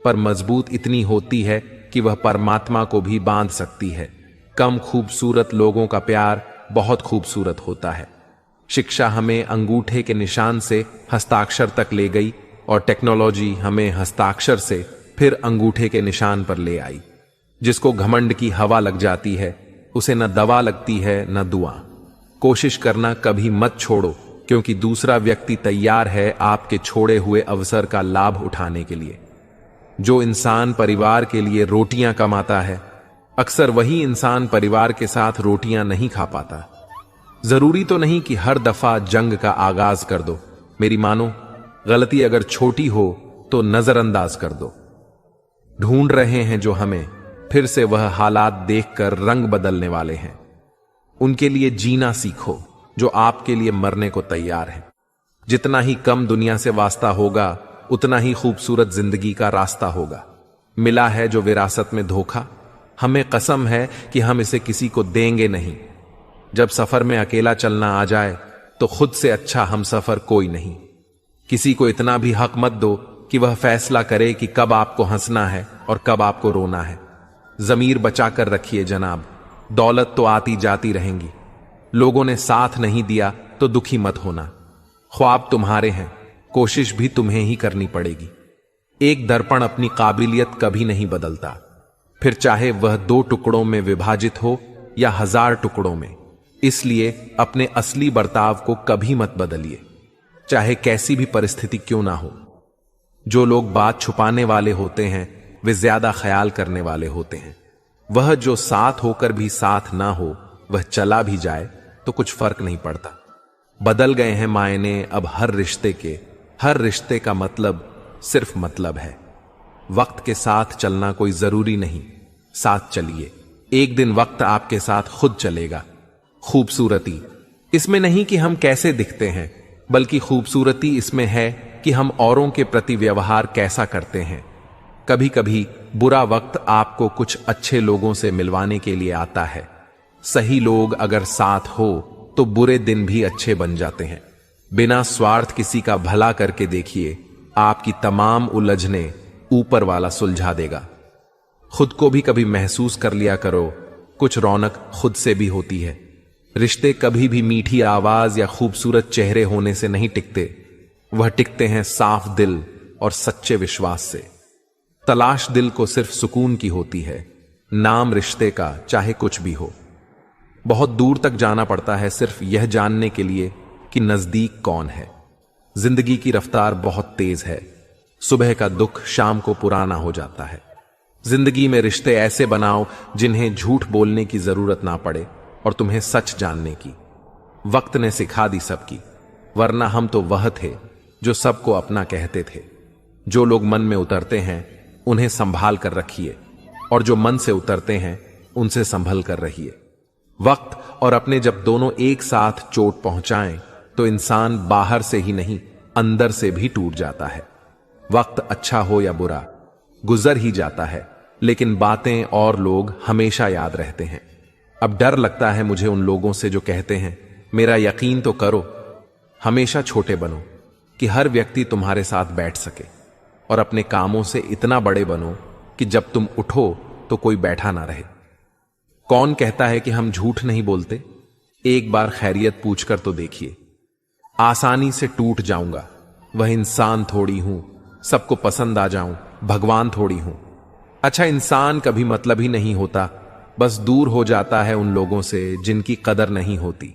पर मजबूत इतनी होती है कि वह परमात्मा को भी बांध सकती है। कम खूबसूरत लोगों का प्यार बहुत खूबसूरत होता है। शिक्षा हमें अंगूठे के निशान से हस्ताक्षर तक ले गई, और टेक्नोलॉजी हमें हस्ताक्षर से फिर अंगूठे के निशान पर ले आई। जिसको घमंड की हवा लग जाती है, उसे न दवा लगती है न दुआ। कोशिश करना कभी मत छोड़ो, क्योंकि दूसरा व्यक्ति तैयार है आपके छोड़े हुए अवसर का लाभ उठाने के लिए। जो इंसान परिवार के लिए रोटियां कमाता है, अक्सर वही इंसान परिवार के साथ रोटियां नहीं खा पाता। जरूरी तो नहीं कि हर दफा जंग का आगाज कर दो। मेरी मानो, गलती अगर छोटी हो तो नजरअंदाज कर दो। ढूंढ रहे हैं जो हमें, फिर से वह हालात देखकर रंग बदलने वाले हैं। उनके लिए जीना सीखो जो आपके लिए मरने को तैयार है। जितना ही कम दुनिया से वास्ता होगा, उतना ही खूबसूरत जिंदगी का रास्ता होगा। मिला है जो विरासत में धोखा, हमें कसम है कि हम इसे किसी को देंगे नहीं। जब सफर में अकेला चलना आ जाए तो खुद से अच्छा हम सफर कोई नहीं। किसी को इतना भी हक मत दो कि वह फैसला करे कि कब आपको हंसना है और कब आपको रोना है। जमीर बचाकर रखिए जनाब, दौलत तो आती जाती रहेंगी। लोगों ने साथ नहीं दिया तो दुखी मत होना। ख्वाब तुम्हारे हैं, कोशिश भी तुम्हें ही करनी पड़ेगी। एक दर्पण अपनी काबिलियत कभी नहीं बदलता, फिर चाहे वह 2 टुकड़ों में विभाजित हो या 1000 टुकड़ों में। इसलिए अपने असली बर्ताव को कभी मत बदलिए, चाहे कैसी भी परिस्थिति क्यों ना हो। जो लोग बात छुपाने वाले होते हैं, वे ज्यादा ख्याल करने वाले होते हैं। वह जो साथ होकर भी साथ ना हो, वह चला भी जाए तो कुछ फर्क नहीं पड़ता। बदल गए हैं मायने अब हर रिश्ते के। हर रिश्ते का मतलब सिर्फ मतलब है। वक्त के साथ चलना कोई जरूरी नहीं, साथ चलिए। एक दिन वक्त आपके साथ खुद चलेगा। खूबसूरती इसमें नहीं कि हम कैसे दिखते हैं, बल्कि खूबसूरती इसमें है कि हम औरों के प्रति व्यवहार कैसा करते हैं। कभी कभी बुरा वक्त आपको कुछ अच्छे लोगों से मिलवाने के लिए आता है। सही लोग अगर साथ हो तो बुरे दिन भी अच्छे बन जाते हैं। बिना स्वार्थ किसी का भला करके देखिए, आपकी तमाम उलझने ऊपर वाला सुलझा देगा। खुद को भी कभी महसूस कर लिया करो, कुछ रौनक खुद से भी होती है। रिश्ते कभी भी मीठी आवाज या खूबसूरत चेहरे होने से नहीं टिकते, वह टिकते हैं साफ दिल और सच्चे विश्वास से। तलाश दिल को सिर्फ सुकून की होती है, नाम रिश्ते का चाहे कुछ भी हो। बहुत दूर तक जाना पड़ता है सिर्फ यह जानने के लिए कि नजदीक कौन है। जिंदगी की रफ्तार बहुत तेज है, सुबह का दुख शाम को पुराना हो जाता है। जिंदगी में रिश्ते ऐसे बनाओ जिन्हें झूठ बोलने की जरूरत ना पड़े और तुम्हें सच जानने की। वक्त ने सिखा दी सबकी, वरना हम तो वह थे जो सबको अपना कहते थे। जो लोग मन में उतरते हैं उन्हें संभाल कर रखिए, और जो मन से उतरते हैं उनसे संभल कर रहिए। वक्त और अपने जब दोनों एक साथ चोट पहुंचाएं तो इंसान बाहर से ही नहीं अंदर से भी टूट जाता है। वक्त अच्छा हो या बुरा गुजर ही जाता है, लेकिन बातें और लोग हमेशा याद रहते हैं। अब डर लगता है मुझे उन लोगों से जो कहते हैं मेरा यकीन तो करो। हमेशा छोटे बनो कि हर व्यक्ति तुम्हारे साथ बैठ सके, और अपने कामों से इतना बड़े बनो कि जब तुम उठो तो कोई बैठा ना रहे। कौन कहता है कि हम झूठ नहीं बोलते? एक बार खैरियत पूछकर तो देखिए। आसानी से टूट जाऊंगा, वह इंसान थोड़ी हूं, सबको पसंद आ जाऊं, भगवान थोड़ी हूं। अच्छा, इंसान कभी मतलब ही नहीं होता, बस दूर हो जाता है उन लोगों से जिनकी कदर नहीं होती।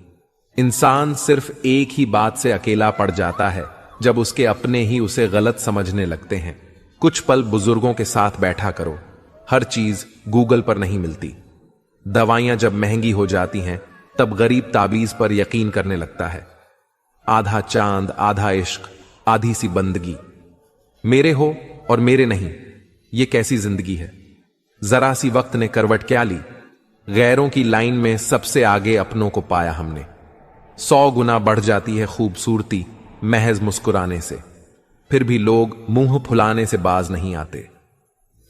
इंसान सिर्फ एक ही बात से अकेला पड़ जाता है, जब उसके अपने ही उसे गलत समझने लगते हैं। कुछ पल बुजुर्गों के साथ बैठा करो। हर चीज गूगल पर नहीं मिलती। दवाइयां जब महंगी हो जाती हैं, तब गरीब ताबीज पर यकीन करने लगता है। आधा चांद, आधा इश्क, आधी सी बंदगी। मेरे हो और मेरे नहीं, ये कैसी जिंदगी है? जरा सी वक्त ने करवट क्या ली, गैरों की लाइन में सबसे आगे अपनों को पाया हमने। 100 गुना बढ़ जाती है खूबसूरती महज मुस्कुराने से, फिर भी लोग मुंह फुलाने से बाज नहीं आते।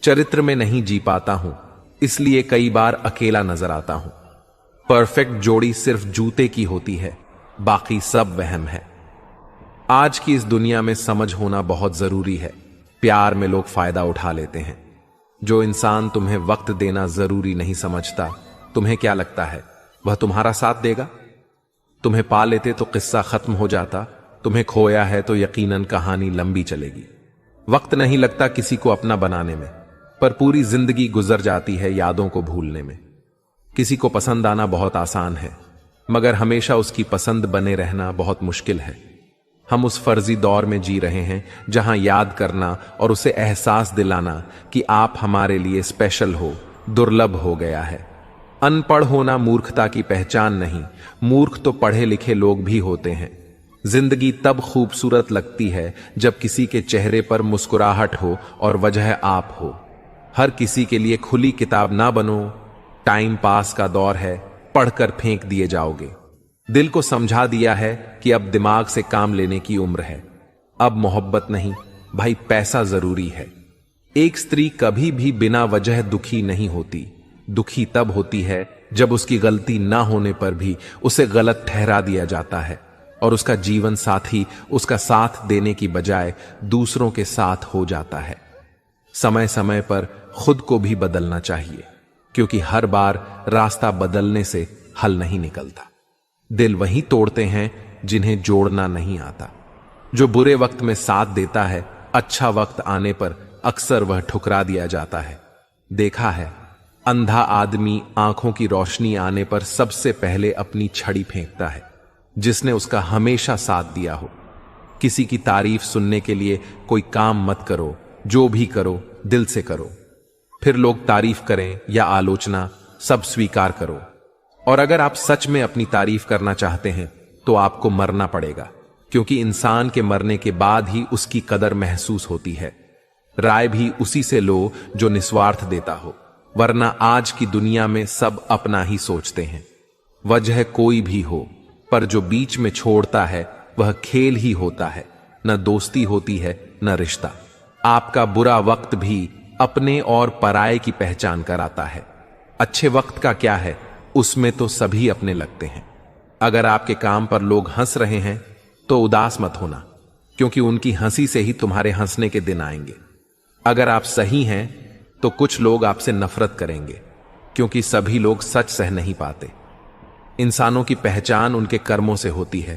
चरित्र में नहीं जी पाता हूं, इसलिए कई बार अकेला नजर आता हूं। परफेक्ट जोड़ी सिर्फ जूते की होती है, बाकी सब वहम है। आज की इस दुनिया में समझ होना बहुत जरूरी है। प्यार में लोग फायदा उठा लेते हैं। जो इंसान तुम्हें वक्त देना जरूरी नहीं समझता, तुम्हें क्या लगता है वह तुम्हारा साथ देगा? तुम्हें पा लेते तो किस्सा खत्म हो जाता, तुम्हें खोया है तो यकीनन कहानी लंबी चलेगी। वक्त नहीं लगता किसी को अपना बनाने में, पर पूरी जिंदगी गुजर जाती है यादों को भूलने में। किसी को पसंद आना बहुत आसान है, मगर हमेशा उसकी पसंद बने रहना बहुत मुश्किल है। हम उस फर्जी दौर में जी रहे हैं जहां याद करना और उसे एहसास दिलाना कि आप हमारे लिए स्पेशल हो, दुर्लभ हो गया है। अनपढ़ होना मूर्खता की पहचान नहीं, मूर्ख तो पढ़े लिखे लोग भी होते हैं। जिंदगी तब खूबसूरत लगती है जब किसी के चेहरे पर मुस्कुराहट हो और वजह आप हो। हर किसी के लिए खुली किताब ना बनो। टाइम पास का दौर है, पढ़कर फेंक दिए जाओगे। दिल को समझा दिया है कि अब दिमाग से काम लेने की उम्र है। अब मोहब्बत नहीं भाई, पैसा जरूरी है। एक स्त्री कभी भी बिना वजह दुखी नहीं होती। दुखी तब होती है जब उसकी गलती ना होने पर भी उसे गलत ठहरा दिया जाता है और उसका जीवन साथी उसका साथ देने की बजाय दूसरों के साथ हो जाता है। समय समय पर खुद को भी बदलना चाहिए, क्योंकि हर बार रास्ता बदलने से हल नहीं निकलता। दिल वही तोड़ते हैं जिन्हें जोड़ना नहीं आता। जो बुरे वक्त में साथ देता है, अच्छा वक्त आने पर अक्सर वह ठुकरा दिया जाता है। देखा है, अंधा आदमी आंखों की रोशनी आने पर सबसे पहले अपनी छड़ी फेंकता है, जिसने उसका हमेशा साथ दिया हो। किसी की तारीफ सुनने के लिए कोई काम मत करो, जो भी करो दिल से करो। फिर लोग तारीफ करें या आलोचना, सब स्वीकार करो। और अगर आप सच में अपनी तारीफ करना चाहते हैं तो आपको मरना पड़ेगा, क्योंकि इंसान के मरने के बाद ही उसकी कदर महसूस होती है। राय भी उसी से लो जो निस्वार्थ देता हो, वरना आज की दुनिया में सब अपना ही सोचते हैं। वजह कोई भी हो, पर जो बीच में छोड़ता है वह खेल ही होता है। न दोस्ती होती है न रिश्ता। आपका बुरा वक्त भी अपने और पराये की पहचान कराता है। अच्छे वक्त का क्या है, उसमें तो सभी अपने लगते हैं। अगर आपके काम पर लोग हंस रहे हैं तो उदास मत होना, क्योंकि उनकी हंसी से ही तुम्हारे हंसने के दिन आएंगे। अगर आप सही हैं तो कुछ लोग आपसे नफरत करेंगे, क्योंकि सभी लोग सच सह नहीं पाते। इंसानों की पहचान उनके कर्मों से होती है,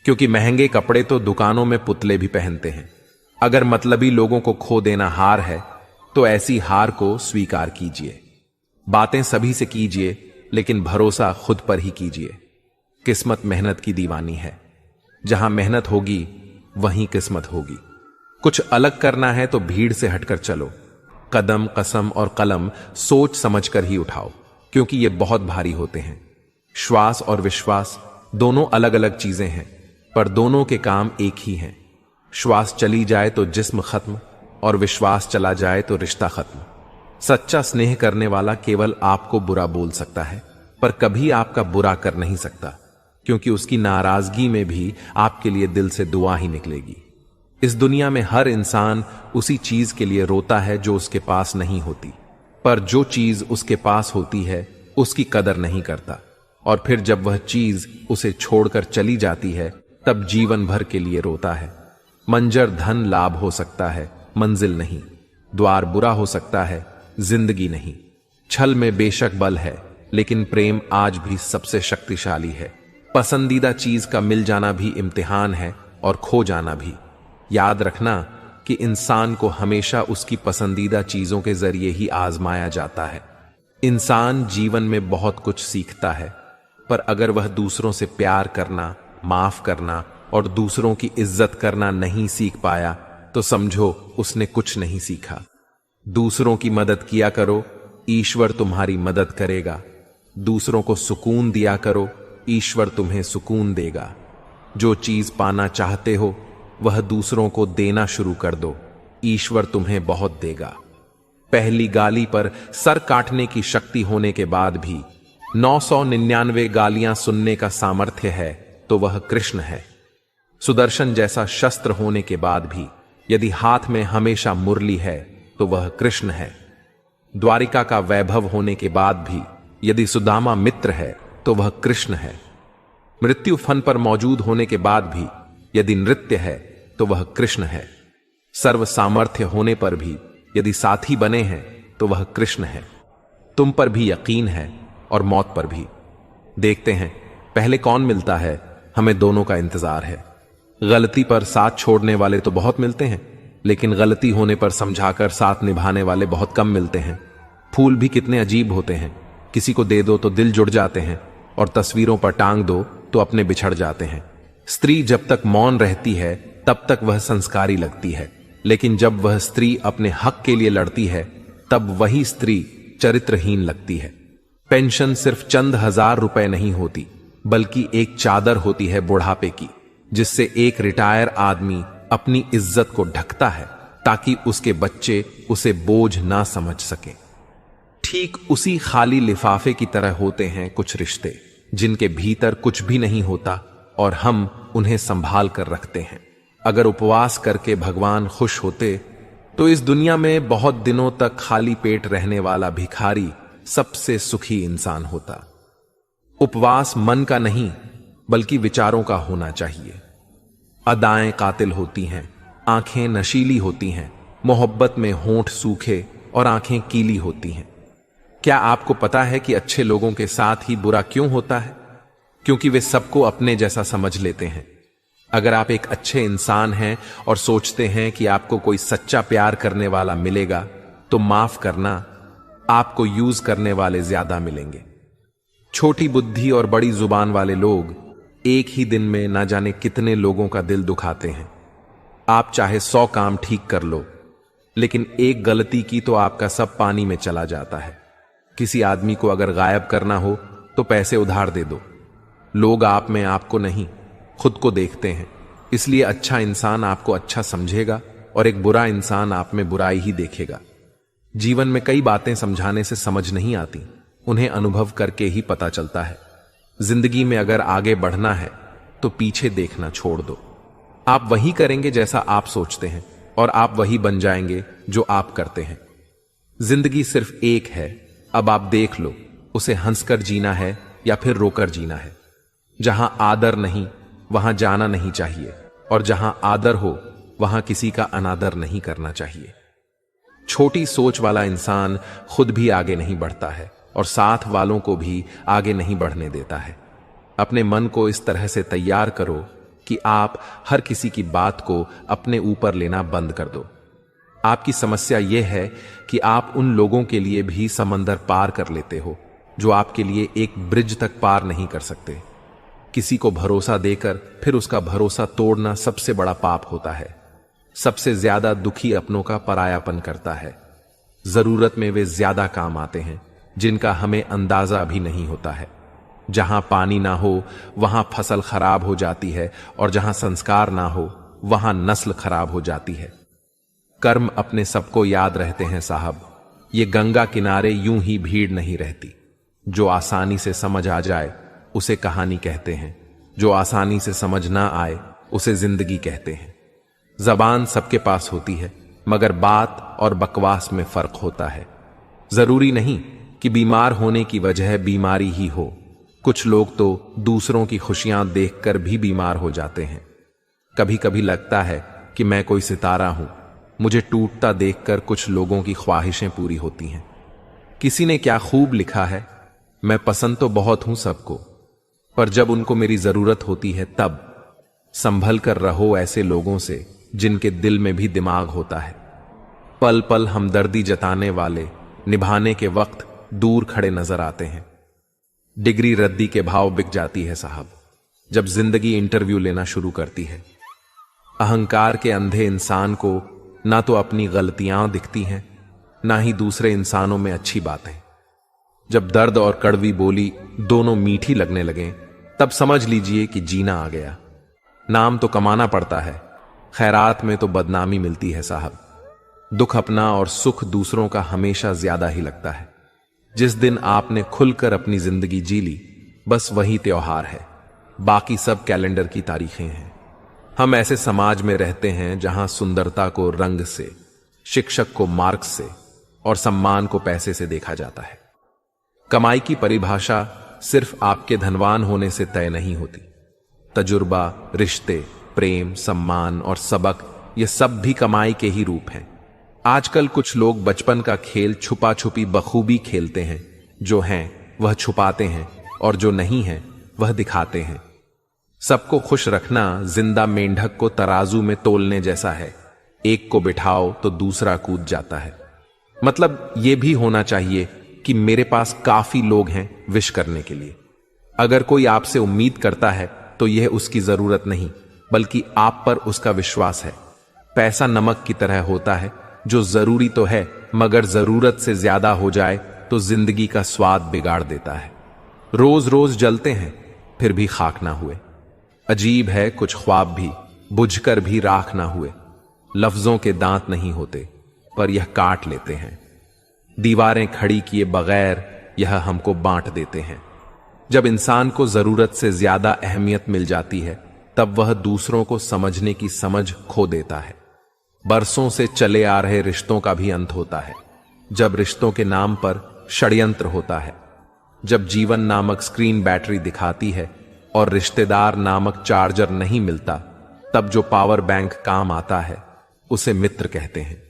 क्योंकि महंगे कपड़े तो दुकानों में पुतले भी पहनते हैं। अगर मतलबी लोगों को खो देना हार है, तो ऐसी हार को स्वीकार कीजिए। बातें सभी से कीजिए, लेकिन भरोसा खुद पर ही कीजिए। किस्मत मेहनत की दीवानी है। जहां मेहनत होगी वहीं किस्मत होगी। कुछ अलग करना है तो भीड़ से हटकर चलो। कदम, कसम और कलम सोच समझकर ही उठाओ, क्योंकि ये बहुत भारी होते हैं। श्वास और विश्वास दोनों अलग अलग चीजें हैं, पर दोनों के काम एक ही हैं। श्वास चली जाए तो जिस्म खत्म, और विश्वास चला जाए तो रिश्ता खत्म। सच्चा स्नेह करने वाला केवल आपको बुरा बोल सकता है, पर कभी आपका बुरा कर नहीं सकता, क्योंकि उसकी नाराजगी में भी आपके लिए दिल से दुआ ही निकलेगी। इस दुनिया में हर इंसान उसी चीज के लिए रोता है जो उसके पास नहीं होती, पर जो चीज उसके पास होती है उसकी कदर नहीं करता। और फिर जब वह चीज उसे छोड़कर चली जाती है तब जीवन भर के लिए रोता है। मंजर धन लाभ हो सकता है, मंजिल नहीं। द्वार बुरा हो सकता है, जिंदगी नहीं। छल में बेशक बल है, लेकिन प्रेम आज भी सबसे शक्तिशाली है। पसंदीदा चीज का मिल जाना भी इम्तिहान है और खो जाना भी। याद रखना कि इंसान को हमेशा उसकी पसंदीदा चीजों के जरिए ही आजमाया जाता है। इंसान जीवन में बहुत कुछ सीखता है, पर अगर वह दूसरों से प्यार करना, माफ करना और दूसरों की इज्जत करना नहीं सीख पाया तो समझो उसने कुछ नहीं सीखा। दूसरों की मदद किया करो, ईश्वर तुम्हारी मदद करेगा। दूसरों को सुकून दिया करो, ईश्वर तुम्हें सुकून देगा। जो चीज पाना चाहते हो वह दूसरों को देना शुरू कर दो, ईश्वर तुम्हें बहुत देगा। पहली गाली पर सर काटने की शक्ति होने के बाद भी 999 गालियां सुनने का सामर्थ्य है तो वह कृष्ण है। सुदर्शन जैसा शस्त्र होने के बाद भी यदि हाथ में हमेशा मुरली है तो वह कृष्ण है। द्वारिका का वैभव होने के बाद भी यदि सुदामा मित्र है तो वह कृष्ण है। मृत्यु फन पर मौजूद होने के बाद भी यदि नृत्य है तो वह कृष्ण है। सर्व सामर्थ्य होने पर भी यदि साथी बने हैं तो वह कृष्ण है। तुम पर भी यकीन है और मौत पर भी। देखते हैं पहले कौन मिलता है, हमें दोनों का इंतजार है। गलती पर साथ छोड़ने वाले तो बहुत मिलते हैं, लेकिन गलती होने पर समझाकर साथ निभाने वाले बहुत कम मिलते हैं। फूल भी कितने अजीब होते हैं, किसी को दे दो तो दिल जुड़ जाते हैं और तस्वीरों पर टांग दो तो अपने बिछड़ जाते हैं। स्त्री जब तक मौन रहती है तब तक वह संस्कारी लगती है, लेकिन जब वह स्त्री अपने हक के लिए लड़ती है तब वही स्त्री चरित्रहीन लगती है। पेंशन सिर्फ चंद हजार रुपए नहीं होती, बल्कि एक चादर होती है बुढ़ापे की, जिससे एक रिटायर आदमी अपनी इज्जत को ढकता है ताकि उसके बच्चे उसे बोझ ना समझ सकें। ठीक उसी खाली लिफाफे की तरह होते हैं कुछ रिश्ते, जिनके भीतर कुछ भी नहीं होता और हम उन्हें संभाल कर रखते हैं। अगर उपवास करके भगवान खुश होते तो इस दुनिया में बहुत दिनों तक खाली पेट रहने वाला भिखारी सबसे सुखी इंसान होता। उपवास मन का नहीं बल्कि विचारों का होना चाहिए। अदाएं कातिल होती हैं, आंखें नशीली होती हैं, मोहब्बत में होंठ सूखे और आंखें कीली होती हैं। क्या आपको पता है कि अच्छे लोगों के साथ ही बुरा क्यों होता है? क्योंकि वे सबको अपने जैसा समझ लेते हैं। अगर आप एक अच्छे इंसान हैं और सोचते हैं कि आपको कोई सच्चा प्यार करने वाला मिलेगा, तो माफ करना, आपको यूज करने वाले ज्यादा मिलेंगे। छोटी बुद्धि और बड़ी जुबान वाले लोग एक ही दिन में ना जाने कितने लोगों का दिल दुखाते हैं। आप चाहे 100 काम ठीक कर लो, लेकिन एक गलती की तो आपका सब पानी में चला जाता है। किसी आदमी को अगर गायब करना हो तो पैसे उधार दे दो। लोग आप में आपको नहीं, खुद को देखते हैं, इसलिए अच्छा इंसान आपको अच्छा समझेगा और एक बुरा इंसान आप में बुराई ही देखेगा। जीवन में कई बातें समझाने से समझ नहीं आती, उन्हें अनुभव करके ही पता चलता है। जिंदगी में अगर आगे बढ़ना है तो पीछे देखना छोड़ दो। आप वही करेंगे जैसा आप सोचते हैं और आप वही बन जाएंगे जो आप करते हैं। जिंदगी सिर्फ एक है, अब आप देख लो उसे हंसकर जीना है या फिर रोकर जीना है। जहां आदर नहीं वहां जाना नहीं चाहिए, और जहां आदर हो वहां किसी का अनादर नहीं करना चाहिए। छोटी सोच वाला इंसान खुद भी आगे नहीं बढ़ता है और साथ वालों को भी आगे नहीं बढ़ने देता है। अपने मन को इस तरह से तैयार करो कि आप हर किसी की बात को अपने ऊपर लेना बंद कर दो। आपकी समस्या यह है कि आप उन लोगों के लिए भी समंदर पार कर लेते हो जो आपके लिए एक ब्रिज तक पार नहीं कर सकते। किसी को भरोसा देकर फिर उसका भरोसा तोड़ना सबसे बड़ा पाप होता है। सबसे ज्यादा दुखी अपनों का परायापन करता है। जरूरत में वे ज्यादा काम आते हैं जिनका हमें अंदाजा भी नहीं होता है। जहां पानी ना हो वहां फसल खराब हो जाती है, और जहां संस्कार ना हो वहां नस्ल खराब हो जाती है। कर्म अपने सबको याद रहते हैं साहब, ये गंगा किनारे यूं ही भीड़ नहीं रहती। जो आसानी से समझ आ जाए उसे कहानी कहते हैं, जो आसानी से समझ ना आए उसे जिंदगी कहते हैं। जबान सबके पास होती है, मगर बात और बकवास में फर्क होता है। जरूरी नहीं कि बीमार होने की वजह बीमारी ही हो, कुछ लोग तो दूसरों की खुशियां देखकर भी बीमार हो जाते हैं। कभी कभी लगता है कि मैं कोई सितारा हूं, मुझे टूटता देखकर कुछ लोगों की ख्वाहिशें पूरी होती हैं। किसी ने क्या खूब लिखा है, मैं पसंद तो बहुत हूं सबको, पर जब उनको मेरी जरूरत होती है तब संभल कर रहो ऐसे लोगों से जिनके दिल में भी दिमाग होता है। पल पल हमदर्दी जताने वाले निभाने के वक्त दूर खड़े नजर आते हैं। डिग्री रद्दी के भाव बिक जाती है साहब, जब जिंदगी इंटरव्यू लेना शुरू करती है। अहंकार के अंधे इंसान को ना तो अपनी गलतियां दिखती हैं, ना ही दूसरे इंसानों में अच्छी बातें। जब दर्द और कड़वी बोली दोनों मीठी लगने लगें, तब समझ लीजिए कि जीना आ गया। नाम तो कमाना पड़ता है, खैरात में तो बदनामी मिलती है साहब। दुख अपना और सुख दूसरों का हमेशा ज्यादा ही लगता है। जिस दिन आपने खुलकर अपनी जिंदगी जी ली, बस वही त्योहार है, बाकी सब कैलेंडर की तारीखें हैं। हम ऐसे समाज में रहते हैं जहां सुंदरता को रंग से, शिक्षक को मार्क्स से और सम्मान को पैसे से देखा जाता है। कमाई की परिभाषा सिर्फ आपके धनवान होने से तय नहीं होती। तजुर्बा, रिश्ते, प्रेम, सम्मान और सबक, ये सब भी कमाई के ही रूप हैं। आजकल कुछ लोग बचपन का खेल छुपा छुपी बखूबी खेलते हैं। जो हैं वह छुपाते हैं और जो नहीं है वह दिखाते हैं। सबको खुश रखना जिंदा मेंढक को तराजू में तोलने जैसा है। एक को बिठाओ तो दूसरा कूद जाता है। मतलब यह भी होना चाहिए कि मेरे पास काफी लोग हैं विश करने के लिए। अगर कोई आपसे उम्मीद करता है तो यह उसकी जरूरत नहीं, बल्कि आप पर उसका विश्वास है। पैसा नमक की तरह होता है, जो जरूरी तो है मगर जरूरत से ज्यादा हो जाए तो जिंदगी का स्वाद बिगाड़ देता है। रोज रोज जलते हैं फिर भी खाक ना हुए। अजीब है कुछ ख्वाब भी बुझकर भी राख ना हुए। लफ्जों के दांत नहीं होते पर यह काट लेते हैं। दीवारें खड़ी किए बगैर यह हमको बांट देते हैं। जब इंसान को जरूरत से ज्यादा अहमियत मिल जाती है तब वह दूसरों को समझने की समझ खो देता है। बरसों से चले आ रहे रिश्तों का भी अंत होता है जब रिश्तों के नाम पर षड्यंत्र होता है। जब जीवन नामक स्क्रीन बैटरी दिखाती है और रिश्तेदार नामक चार्जर नहीं मिलता, तब जो पावर बैंक काम आता है उसे मित्र कहते हैं।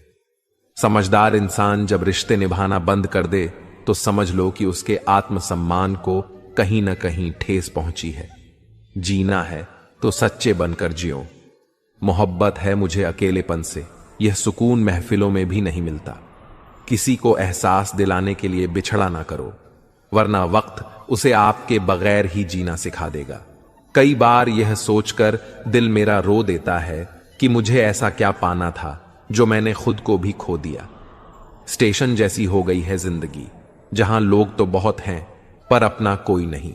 समझदार इंसान जब रिश्ते निभाना बंद कर दे तो समझ लो कि उसके आत्मसम्मान को कहीं ना कहीं ठेस पहुंची है। जीना है तो सच्चे बनकर जियो। मोहब्बत है मुझे अकेलेपन से, यह सुकून महफिलों में भी नहीं मिलता। किसी को एहसास दिलाने के लिए बिछड़ा ना करो, वरना वक्त उसे आपके बगैर ही जीना सिखा देगा। कई बार यह सोचकर दिल मेरा रो देता है कि मुझे ऐसा क्या पाना था जो मैंने खुद को भी खो दिया। स्टेशन जैसी हो गई है जिंदगी, जहां लोग तो बहुत हैं पर अपना कोई नहीं।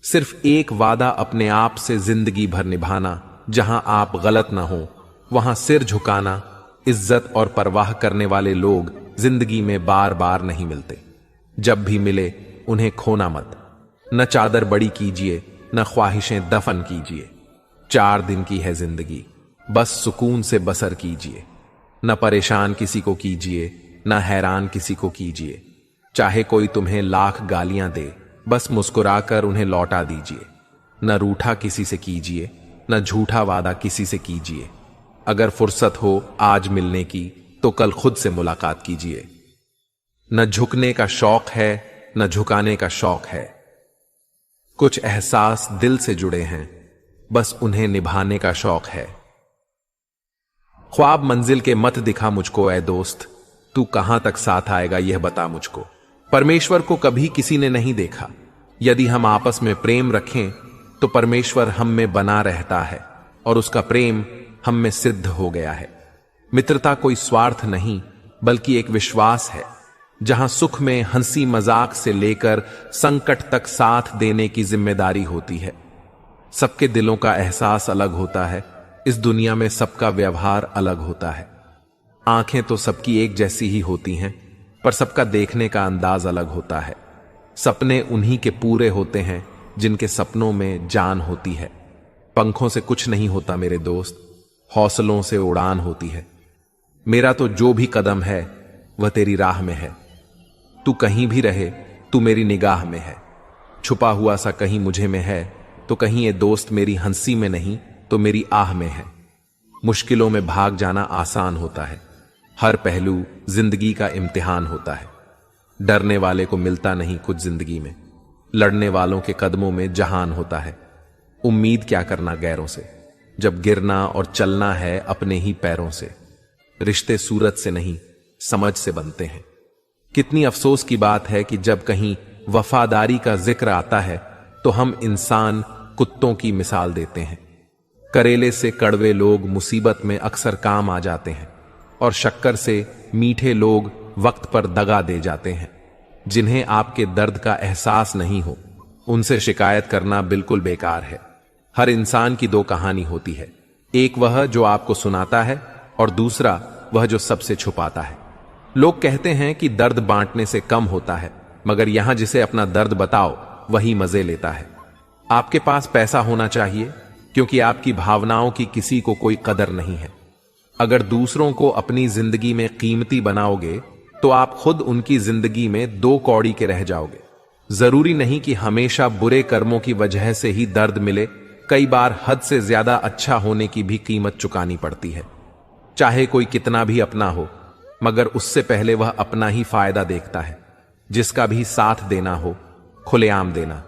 सिर्फ एक वादा अपने आप से जिंदगी भर निभाना, जहां आप गलत ना हो वहां सिर झुकाना। इज्जत और परवाह करने वाले लोग जिंदगी में बार बार नहीं मिलते। जब भी मिले उन्हें खोना मत। न चादर बड़ी कीजिए, न ख्वाहिशें दफन कीजिए। 4 दिन की है जिंदगी, बस सुकून से बसर कीजिए। न परेशान किसी को कीजिए, न हैरान किसी को कीजिए। चाहे कोई तुम्हें लाख गालियां दे, बस मुस्कुराकर उन्हें लौटा दीजिए। न रूठा किसी से कीजिए, न झूठा वादा किसी से कीजिए। अगर फुर्सत हो आज मिलने की तो कल खुद से मुलाकात कीजिए। न झुकने का शौक है न झुकाने का शौक है। कुछ एहसास दिल से जुड़े हैं, बस उन्हें निभाने का शौक है। ख्वाब मंजिल के मत दिखा मुझको ऐ दोस्त, तू कहां तक साथ आएगा यह बता मुझको। परमेश्वर को कभी किसी ने नहीं देखा। यदि हम आपस में प्रेम रखें तो परमेश्वर हम में बना रहता है और उसका प्रेम हम में सिद्ध हो गया है। मित्रता कोई स्वार्थ नहीं बल्कि एक विश्वास है, जहां सुख में हंसी मजाक से लेकर संकट तक साथ देने की जिम्मेदारी होती है। सबके दिलों का एहसास अलग होता है, इस दुनिया में सबका व्यवहार अलग होता है। आंखें तो सबकी एक जैसी ही होती हैं, पर सबका देखने का अंदाज अलग होता है। सपने उन्हीं के पूरे होते हैं जिनके सपनों में जान होती है। पंखों से कुछ नहीं होता मेरे दोस्त, हौसलों से उड़ान होती है। मेरा तो जो भी कदम है वह तेरी राह में है। तू कहीं भी रहे तू मेरी निगाह में है। छुपा हुआ सा कहीं मुझे में है, तो कहीं ये दोस्त मेरी हंसी में नहीं तो मेरी आह में है। मुश्किलों में भाग जाना आसान होता है, हर पहलू जिंदगी का इम्तिहान होता है। डरने वाले को मिलता नहीं कुछ जिंदगी में, लड़ने वालों के कदमों में जहान होता है। उम्मीद क्या करना गैरों से, जब गिरना और चलना है अपने ही पैरों से। रिश्ते सूरत से नहीं समझ से बनते हैं। कितनी अफसोस की बात है कि जब कहीं वफादारी का जिक्र आता है तो हम इंसान कुत्तों की मिसाल देते हैं। करेले से कड़वे लोग मुसीबत में अक्सर काम आ जाते हैं, और शक्कर से मीठे लोग वक्त पर दगा दे जाते हैं। जिन्हें आपके दर्द का एहसास नहीं हो, उनसे शिकायत करना बिल्कुल बेकार है। हर इंसान की दो कहानी होती है, एक वह जो आपको सुनाता है और दूसरा वह जो सबसे छुपाता है। लोग कहते हैं कि दर्द बांटने से कम होता है, मगर यहां जिसे अपना दर्द बताओ वही मजे लेता है। आपके पास पैसा होना चाहिए, क्योंकि आपकी भावनाओं की किसी को कोई कदर नहीं है। अगर दूसरों को अपनी जिंदगी में कीमती बनाओगे तो आप खुद उनकी जिंदगी में दो कौड़ी के रह जाओगे। जरूरी नहीं कि हमेशा बुरे कर्मों की वजह से ही दर्द मिले, कई बार हद से ज्यादा अच्छा होने की भी कीमत चुकानी पड़ती है। चाहे कोई कितना भी अपना हो, मगर उससे पहले वह अपना ही फायदा देखता है। जिसका भी साथ देना हो, खुलेआम देना।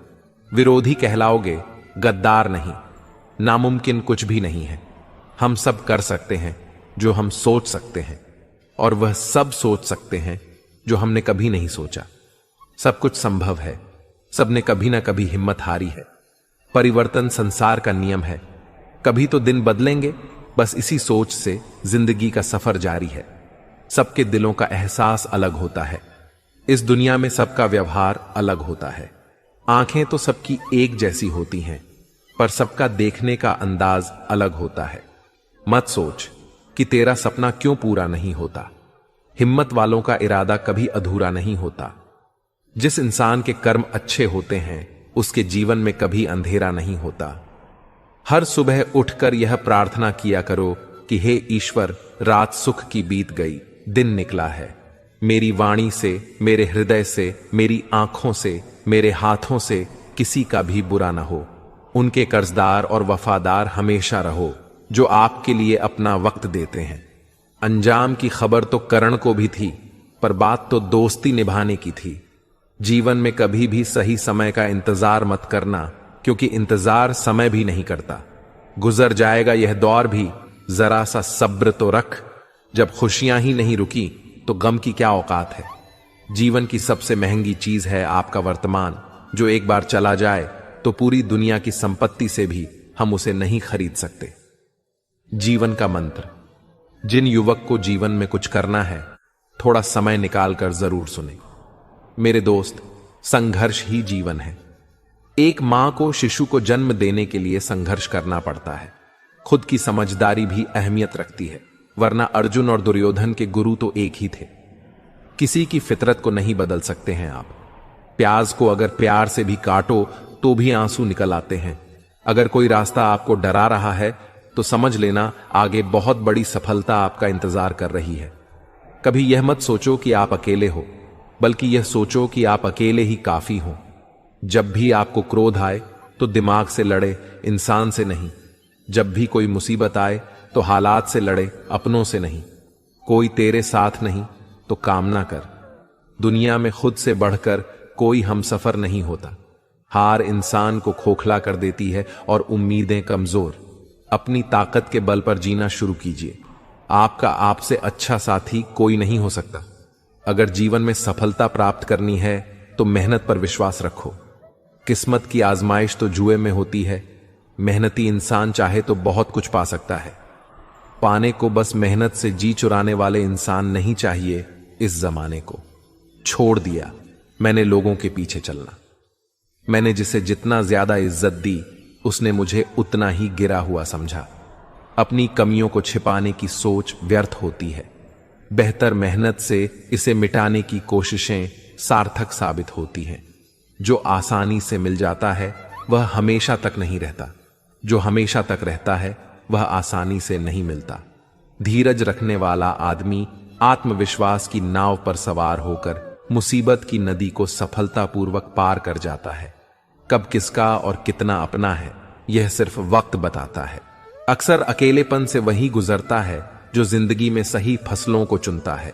विरोधी कहलाओगे, गद्दार नहीं। नामुमकिन कुछ भी नहीं है। हम सब कर सकते हैं जो हम सोच सकते हैं, और वह सब सोच सकते हैं जो हमने कभी नहीं सोचा। सब कुछ संभव है, सबने कभी ना कभी हिम्मत हारी है। परिवर्तन संसार का नियम है, कभी तो दिन बदलेंगे। बस इसी सोच से जिंदगी का सफर जारी है। सबके दिलों का एहसास अलग होता है, इस दुनिया में सबका व्यवहार अलग होता है। आंखें तो सबकी एक जैसी होती हैं, पर सबका देखने का अंदाज अलग होता है। मत सोच कि तेरा सपना क्यों पूरा नहीं होता। हिम्मत वालों का इरादा कभी अधूरा नहीं होता। जिस इंसान के कर्म अच्छे होते हैं, उसके जीवन में कभी अंधेरा नहीं होता। हर सुबह उठकर यह प्रार्थना किया करो कि हे ईश्वर, रात सुख की बीत गई, दिन निकला है। मेरी वाणी से, मेरे हृदय से, मेरी आंखों से, मेरे हाथों से किसी का भी बुरा ना हो। उनके कर्जदार और वफादार हमेशा रहो जो आपके लिए अपना वक्त देते हैं। अंजाम की खबर तो करण को भी थी, पर बात तो दोस्ती निभाने की थी। जीवन में कभी भी सही समय का इंतजार मत करना, क्योंकि इंतजार समय भी नहीं करता। गुजर जाएगा यह दौर भी, जरा सा सब्र तो रख। जब खुशियां ही नहीं रुकी तो गम की क्या औकात है। जीवन की सबसे महंगी चीज है आपका वर्तमान, जो एक बार चला जाए तो पूरी दुनिया की संपत्ति से भी हम उसे नहीं खरीद सकते। जीवन का मंत्र। जिन युवक को जीवन में कुछ करना है, थोड़ा समय निकालकर जरूर सुने। मेरे दोस्त, संघर्ष ही जीवन है। एक मां को शिशु को जन्म देने के लिए संघर्ष करना पड़ता है। खुद की समझदारी भी अहमियत रखती है, वरना अर्जुन और दुर्योधन के गुरु तो एक ही थे। किसी की फितरत को नहीं बदल सकते हैं आप। प्याज को अगर प्यार से भी काटो तो भी आंसू निकल आते हैं। अगर कोई रास्ता आपको डरा रहा है तो समझ लेना आगे बहुत बड़ी सफलता आपका इंतजार कर रही है। कभी यह मत सोचो कि आप अकेले हो, बल्कि यह सोचो कि आप अकेले ही काफी हो। जब भी आपको क्रोध आए तो दिमाग से लड़े, इंसान से नहीं। जब भी कोई मुसीबत आए तो हालात से लड़े, अपनों से नहीं। कोई तेरे साथ नहीं तो कामना कर। दुनिया में खुद से बढ़कर कोई हमसफर नहीं होता। हार इंसान को खोखला कर देती है और उम्मीदें कमजोर। अपनी ताकत के बल पर जीना शुरू कीजिए। आपका आपसे अच्छा साथी कोई नहीं हो सकता। अगर जीवन में सफलता प्राप्त करनी है तो मेहनत पर विश्वास रखो। किस्मत की आजमाइश तो जुए में होती है। मेहनती इंसान चाहे तो बहुत कुछ पा सकता है। पाने को बस मेहनत से जी चुराने वाले इंसान नहीं चाहिए इस जमाने को। छोड़ दिया मैंने लोगों के पीछे चलना। मैंने जिसे जितना ज्यादा इज्जत दी, उसने मुझे उतना ही गिरा हुआ समझा। अपनी कमियों को छिपाने की सोच व्यर्थ होती है। बेहतर मेहनत से इसे मिटाने की कोशिशें सार्थक साबित होती हैं। जो आसानी से मिल जाता है वह हमेशा तक नहीं रहता। जो हमेशा तक रहता है वह आसानी से नहीं मिलता। धीरज रखने वाला आदमी आत्मविश्वास की नाव पर सवार होकर मुसीबत की नदी को सफलतापूर्वक पार कर जाता है। कब किसका और कितना अपना है यह सिर्फ वक्त बताता है। अक्सर अकेलेपन से वही गुजरता है जो जिंदगी में सही फसलों को चुनता है।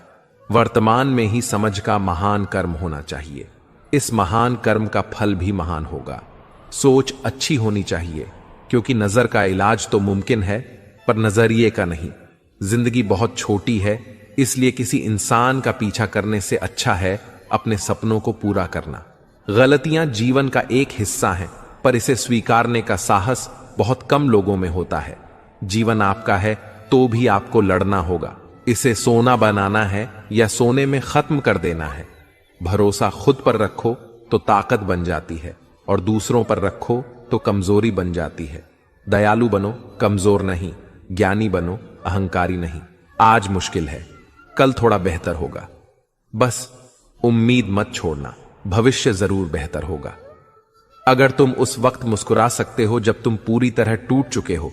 वर्तमान में ही समझ का महान कर्म होना चाहिए। इस महान कर्म का फल भी महान होगा। सोच अच्छी होनी चाहिए, क्योंकि नजर का इलाज तो मुमकिन है पर नजरिए का नहीं। जिंदगी बहुत छोटी है, इसलिए किसी इंसान का पीछा करने से अच्छा है अपने सपनों को पूरा करना। गलतियां जीवन का एक हिस्सा हैं, पर इसे स्वीकारने का साहस बहुत कम लोगों में होता है। जीवन आपका है तो भी आपको लड़ना होगा। इसे सोना बनाना है या सोने में खत्म कर देना है। भरोसा खुद पर रखो तो ताकत बन जाती है, और दूसरों पर रखो तो कमजोरी बन जाती है। दयालु बनो, कमजोर नहीं। ज्ञानी बनो, अहंकारी नहीं। आज मुश्किल है, कल थोड़ा बेहतर होगा। बस उम्मीद मत छोड़ना, भविष्य जरूर बेहतर होगा। अगर तुम उस वक्त मुस्कुरा सकते हो जब तुम पूरी तरह टूट चुके हो,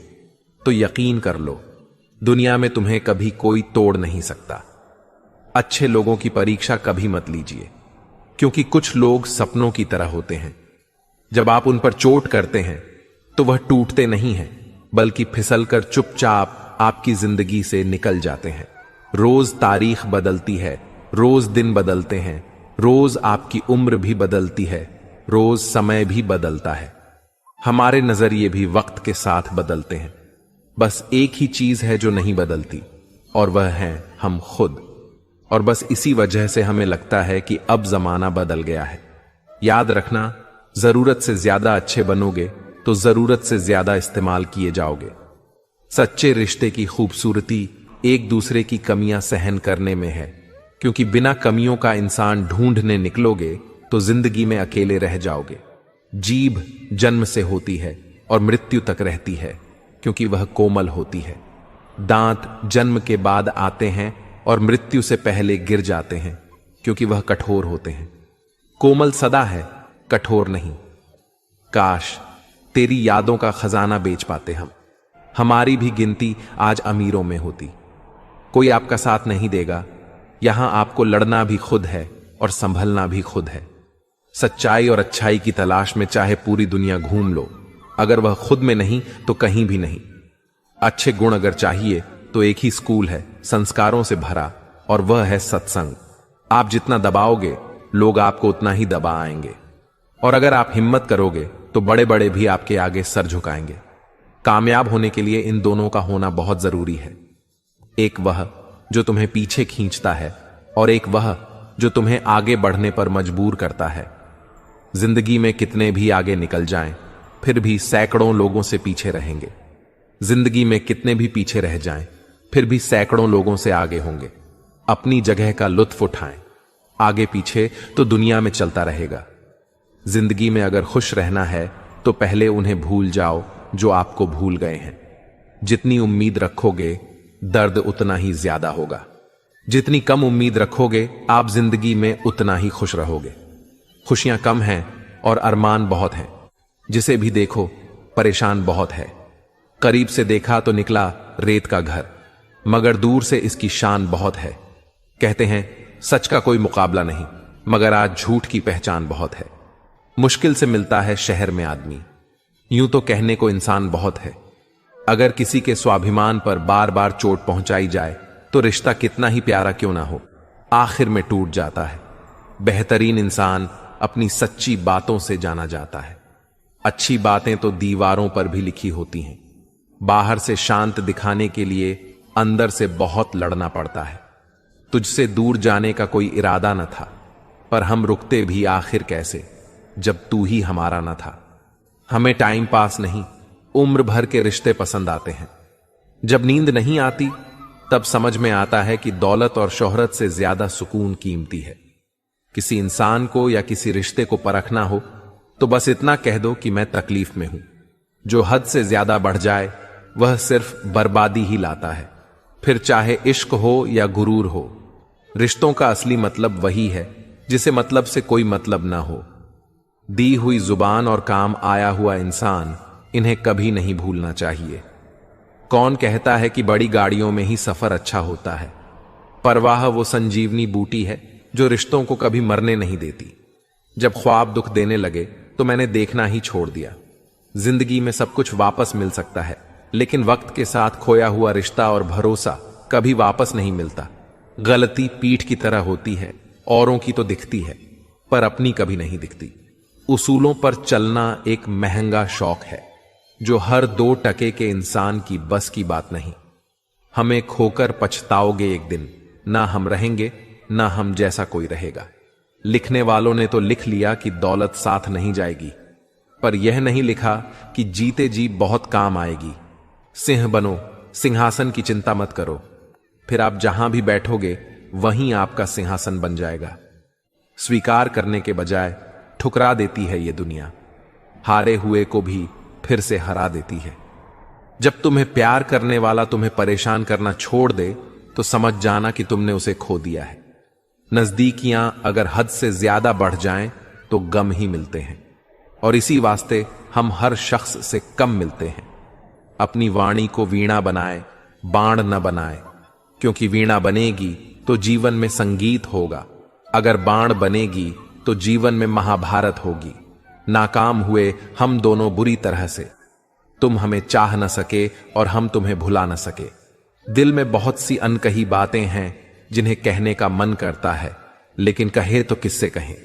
तो यकीन कर लो दुनिया में तुम्हें कभी कोई तोड़ नहीं सकता। अच्छे लोगों की परीक्षा कभी मत लीजिए, क्योंकि कुछ लोग सपनों की तरह होते हैं। जब आप उन पर चोट करते हैं तो वह टूटते नहीं हैं, बल्कि फिसलकर चुपचाप आपकी जिंदगी से निकल जाते हैं। रोज तारीख बदलती है, रोज दिन बदलते हैं, रोज आपकी उम्र भी बदलती है, रोज समय भी बदलता है। हमारे नजरिए भी वक्त के साथ बदलते हैं। बस एक ही चीज है जो नहीं बदलती, और वह है हम खुद। और बस इसी वजह से हमें लगता है कि अब जमाना बदल गया है। याद रखना, जरूरत से ज्यादा अच्छे बनोगे तो जरूरत से ज्यादा इस्तेमाल किए जाओगे। सच्चे रिश्ते की खूबसूरती एक दूसरे की कमियां सहन करने में है, क्योंकि बिना कमियों का इंसान ढूंढने निकलोगे तो जिंदगी में अकेले रह जाओगे। जीभ जन्म से होती है और मृत्यु तक रहती है, क्योंकि वह कोमल होती है। दांत जन्म के बाद आते हैं और मृत्यु से पहले गिर जाते हैं, क्योंकि वह कठोर होते हैं। कोमल सदा है, कठोर नहीं। काश तेरी यादों का खजाना बेच पाते हम। हमारी भी गिनती आज अमीरों में होती। कोई आपका साथ नहीं देगा। यहां आपको लड़ना भी खुद है और संभलना भी खुद है। सच्चाई और अच्छाई की तलाश में चाहे पूरी दुनिया घूम लो, अगर वह खुद में नहीं तो कहीं भी नहीं। अच्छे गुण अगर चाहिए तो एक ही स्कूल है, संस्कारों से भरा, और वह है सत्संग। आप जितना दबाओगे लोग आपको उतना ही दबा आएंगे, और अगर आप हिम्मत करोगे तो बड़े बड़े भी आपके आगे सर झुकाएंगे। कामयाब होने के लिए इन दोनों का होना बहुत जरूरी है। एक वह जो तुम्हें पीछे खींचता है, और एक वह जो तुम्हें आगे बढ़ने पर मजबूर करता है। जिंदगी में कितने भी आगे निकल जाएं, फिर भी सैकड़ों लोगों से पीछे रहेंगे। जिंदगी में कितने भी पीछे रह जाएं, फिर भी सैकड़ों लोगों से आगे होंगे। अपनी जगह का लुत्फ उठाएं। आगे पीछे तो दुनिया में चलता रहेगा। जिंदगी में अगर खुश रहना है तो पहले उन्हें भूल जाओ जो आपको भूल गए हैं। जितनी उम्मीद रखोगे दर्द उतना ही ज्यादा होगा। जितनी कम उम्मीद रखोगे आप जिंदगी में उतना ही खुश रहोगे। खुशियां कम हैं और अरमान बहुत हैं। जिसे भी देखो परेशान बहुत है। करीब से देखा तो निकला रेत का घर, मगर दूर से इसकी शान बहुत है। कहते हैं सच का कोई मुकाबला नहीं, मगर आज झूठ की पहचान बहुत है। मुश्किल से मिलता है शहर में आदमी, यूं तो कहने को इंसान बहुत है। अगर किसी के स्वाभिमान पर बार बार चोट पहुंचाई जाए तो रिश्ता कितना ही प्यारा क्यों ना हो, आखिर में टूट जाता है। बेहतरीन इंसान अपनी सच्ची बातों से जाना जाता है। अच्छी बातें तो दीवारों पर भी लिखी होती हैं। बाहर से शांत दिखाने के लिए अंदर से बहुत लड़ना पड़ता है। तुझसे दूर जाने का कोई इरादा न था, पर हम रुकते भी आखिर कैसे जब तू ही हमारा न था। हमें टाइम पास नहीं, उम्र भर के रिश्ते पसंद आते हैं। जब नींद नहीं आती तब समझ में आता है कि दौलत और शोहरत से ज्यादा सुकून कीमती है। किसी इंसान को या किसी रिश्ते को परखना हो तो बस इतना कह दो कि मैं तकलीफ में हूं। जो हद से ज्यादा बढ़ जाए वह सिर्फ बर्बादी ही लाता है, फिर चाहे इश्क हो या गुरूर हो। रिश्तों का असली मतलब वही है जिसे मतलब से कोई मतलब ना हो। दी हुई जुबान और काम आया हुआ इंसान, इन्हें कभी नहीं भूलना चाहिए। कौन कहता है कि बड़ी गाड़ियों में ही सफर अच्छा होता है। परवाह वो संजीवनी बूटी है जो रिश्तों को कभी मरने नहीं देती। जब ख्वाब दुख देने लगे तो मैंने देखना ही छोड़ दिया। जिंदगी में सब कुछ वापस मिल सकता है, लेकिन वक्त के साथ खोया हुआ रिश्ता और भरोसा कभी वापस नहीं मिलता। गलती पीठ की तरह होती है, औरों की तो दिखती है पर अपनी कभी नहीं दिखती। उसूलों पर चलना एक महंगा शौक है जो हर 2 टके के इंसान की बस की बात नहीं। हमें खोकर पछताओगे एक दिन, ना हम रहेंगे ना हम जैसा कोई रहेगा। लिखने वालों ने तो लिख लिया कि दौलत साथ नहीं जाएगी, पर यह नहीं लिखा कि जीते जी बहुत काम आएगी। सिंह बनो, सिंहासन की चिंता मत करो, फिर आप जहां भी बैठोगे वहीं आपका सिंहासन बन जाएगा। स्वीकार करने के बजाय ठुकरा देती है ये दुनिया, हारे हुए को भी फिर से हरा देती है। जब तुम्हें प्यार करने वाला तुम्हें परेशान करना छोड़ दे तो समझ जाना कि तुमने उसे खो दिया है। नजदीकियां अगर हद से ज्यादा बढ़ जाएं तो गम ही मिलते हैं, और इसी वास्ते हम हर शख्स से कम मिलते हैं। अपनी वाणी को वीणा बनाए, बाण न बनाए, क्योंकि वीणा बनेगी तो जीवन में संगीत होगा, अगर बाण बनेगी तो जीवन में महाभारत होगी। नाकाम हुए हम दोनों बुरी तरह से, तुम हमें चाह न सके और हम तुम्हें भुला न सके। दिल में बहुत सी अनकही बातें हैं जिन्हें कहने का मन करता है, लेकिन कहे तो किससे कहें।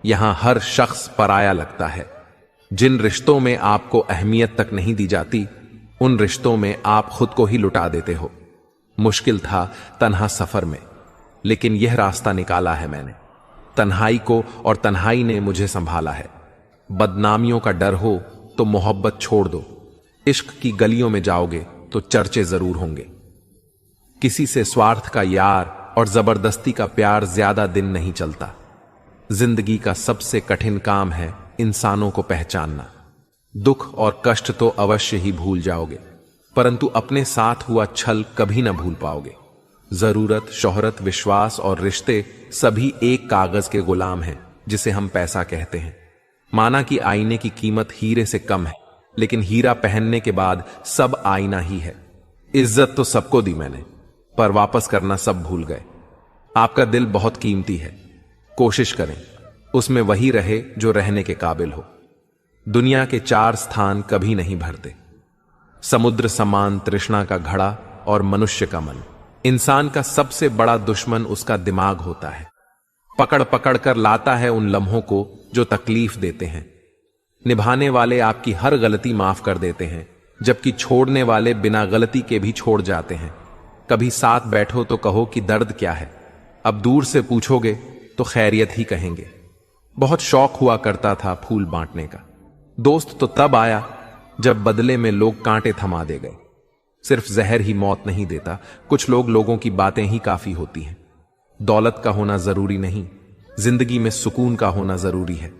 यहां हर शख्स पराया लगता है। जिन रिश्तों में आपको अहमियत तक नहीं दी जाती, उन रिश्तों में आप खुद को ही लुटा देते हो। मुश्किल था तन्हा सफर में, लेकिन यह रास्ता निकाला है मैंने। तन्हाई को और तन्हाई ने मुझे संभाला है। बदनामियों का डर हो तो मोहब्बत छोड़ दो। इश्क की गलियों में जाओगे तो चर्चे जरूर होंगे। किसी से स्वार्थ का यार और जबरदस्ती का प्यार ज्यादा दिन नहीं चलता। जिंदगी का सबसे कठिन काम है इंसानों को पहचानना। दुख और कष्ट तो अवश्य ही भूल जाओगे, परंतु अपने साथ हुआ छल कभी ना भूल पाओगे। जरूरत, शोहरत, विश्वास और रिश्ते सभी एक कागज के गुलाम हैं जिसे हम पैसा कहते हैं। माना कि आईने की कीमत हीरे से कम है, लेकिन हीरा पहनने के बाद सब आईना ही है। इज्जत तो सबको दी मैंने, पर वापस करना सब भूल गए। आपका दिल बहुत कीमती है, कोशिश करें उसमें वही रहे जो रहने के काबिल हो। दुनिया के 4 स्थान कभी नहीं भरते, समुद्र समान तृष्णा का घड़ा और मनुष्य का मन। इंसान का सबसे बड़ा दुश्मन उसका दिमाग होता है। पकड़ पकड़ कर लाता है उन लम्हों को जो तकलीफ देते हैं। निभाने वाले आपकी हर गलती माफ कर देते हैं, जबकि छोड़ने वाले बिना गलती के भी छोड़ जाते हैं। कभी साथ बैठो तो कहो कि दर्द क्या है, अब दूर से पूछोगे तो खैरियत ही कहेंगे। बहुत शौक हुआ करता था फूल बांटने का। दोस्त तो तब आया जब बदले में लोग कांटे थमा दे गए। सिर्फ जहर ही मौत नहीं देता, कुछ लोगों की बातें ही काफी होती हैं। दौलत का होना जरूरी नहीं, जिंदगी में सुकून का होना जरूरी है।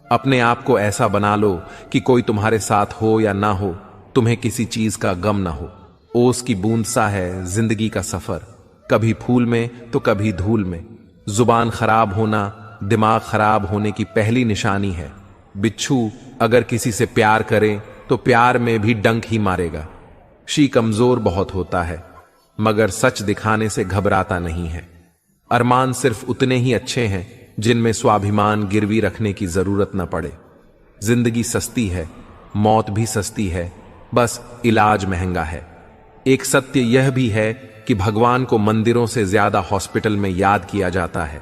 अपने आप को ऐसा बना लो कि कोई तुम्हारे साथ हो या ना हो, तुम्हें किसी चीज का गम ना हो। ओस की बूंद सा है जिंदगी का सफर, कभी फूल में तो कभी धूल में। जुबान खराब होना दिमाग खराब होने की पहली निशानी है। बिच्छू अगर किसी से प्यार करे तो प्यार में भी डंक ही मारेगा। शी कमजोर बहुत होता है, मगर सच दिखाने से घबराता नहीं है। अरमान सिर्फ उतने ही अच्छे हैं जिनमें स्वाभिमान गिरवी रखने की जरूरत न पड़े। जिंदगी सस्ती है, मौत भी सस्ती है, बस इलाज महंगा है। एक सत्य यह भी है कि भगवान को मंदिरों से ज्यादा हॉस्पिटल में याद किया जाता है।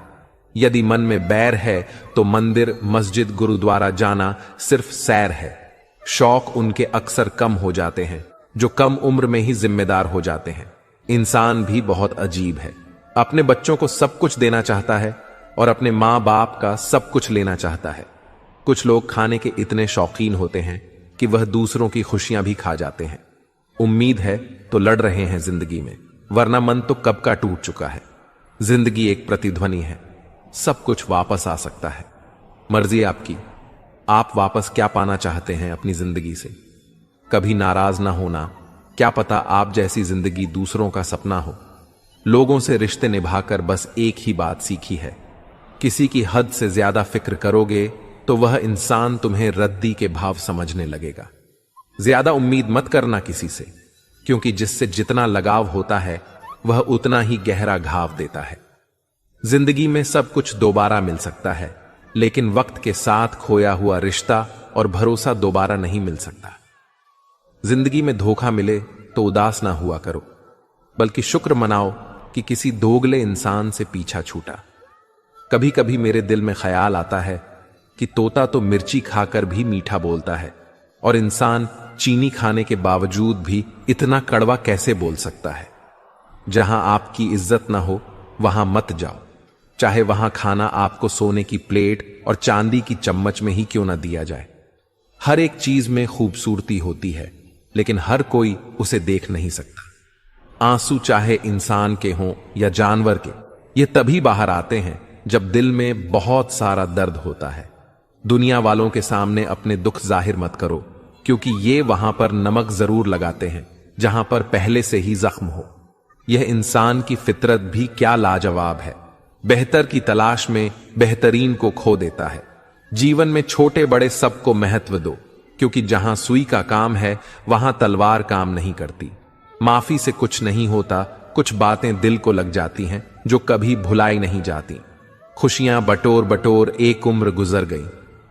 यदि मन में बैर है तो मंदिर, मस्जिद, गुरुद्वारा जाना सिर्फ सैर है। शौक उनके अक्सर कम हो जाते हैं जो कम उम्र में ही जिम्मेदार हो जाते हैं। इंसान भी बहुत अजीब है, अपने बच्चों को सब कुछ देना चाहता है और अपने मां बाप का सब कुछ लेना चाहता है। कुछ लोग खाने के इतने शौकीन होते हैं कि वह दूसरों की खुशियां भी खा जाते हैं। उम्मीद है तो लड़ रहे हैं जिंदगी में, वरना मन तो कब का टूट चुका है। जिंदगी एक प्रतिध्वनि है, सब कुछ वापस आ सकता है। मर्जी आपकी, आप वापस क्या पाना चाहते हैं अपनी जिंदगी से। कभी नाराज ना होना, क्या पता आप जैसी जिंदगी दूसरों का सपना हो। लोगों से रिश्ते निभाकर बस एक ही बात सीखी है, किसी की हद से ज्यादा फिक्र करोगे तो वह इंसान तुम्हें रद्दी के भाव समझने लगेगा। ज्यादा उम्मीद मत करना किसी से, क्योंकि जिससे जितना लगाव होता है वह उतना ही गहरा घाव देता है। जिंदगी में सब कुछ दोबारा मिल सकता है, लेकिन वक्त के साथ खोया हुआ रिश्ता और भरोसा दोबारा नहीं मिल सकता। जिंदगी में धोखा मिले तो उदास ना हुआ करो, बल्कि शुक्र मनाओ कि किसी दोगले इंसान से पीछा छूटा। कभी कभी मेरे दिल में ख्याल आता है कि तोता तो मिर्ची खाकर भी मीठा बोलता है, और इंसान चीनी खाने के बावजूद भी इतना कड़वा कैसे बोल सकता है। जहां आपकी इज्जत ना हो वहां मत जाओ, चाहे वहां खाना आपको सोने की प्लेट और चांदी की चम्मच में ही क्यों ना दिया जाए। हर एक चीज में खूबसूरती होती है, लेकिन हर कोई उसे देख नहीं सकता। आंसू चाहे इंसान के हों या जानवर के, ये तभी बाहर आते हैं जब दिल में बहुत सारा दर्द होता है। दुनिया वालों के सामने अपने दुख जाहिर मत करो, क्योंकि ये वहां पर नमक जरूर लगाते हैं जहां पर पहले से ही जख्म हो। यह इंसान की फितरत भी क्या लाजवाब है, बेहतर की तलाश में बेहतरीन को खो देता है। जीवन में छोटे बड़े सबको महत्व दो, क्योंकि जहां सुई का काम है वहां तलवार काम नहीं करती। माफी से कुछ नहीं होता, कुछ बातें दिल को लग जाती हैं जो कभी भुलाई नहीं जाती। खुशियां बटोर बटोर एक उम्र गुजर गई,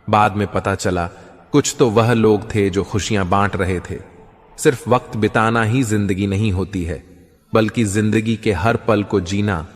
बाद में पता चला कुछ तो वह लोग थे जो खुशियां बांट रहे थे। सिर्फ वक्त बिताना ही जिंदगी नहीं होती है, बल्कि जिंदगी के हर पल को जीना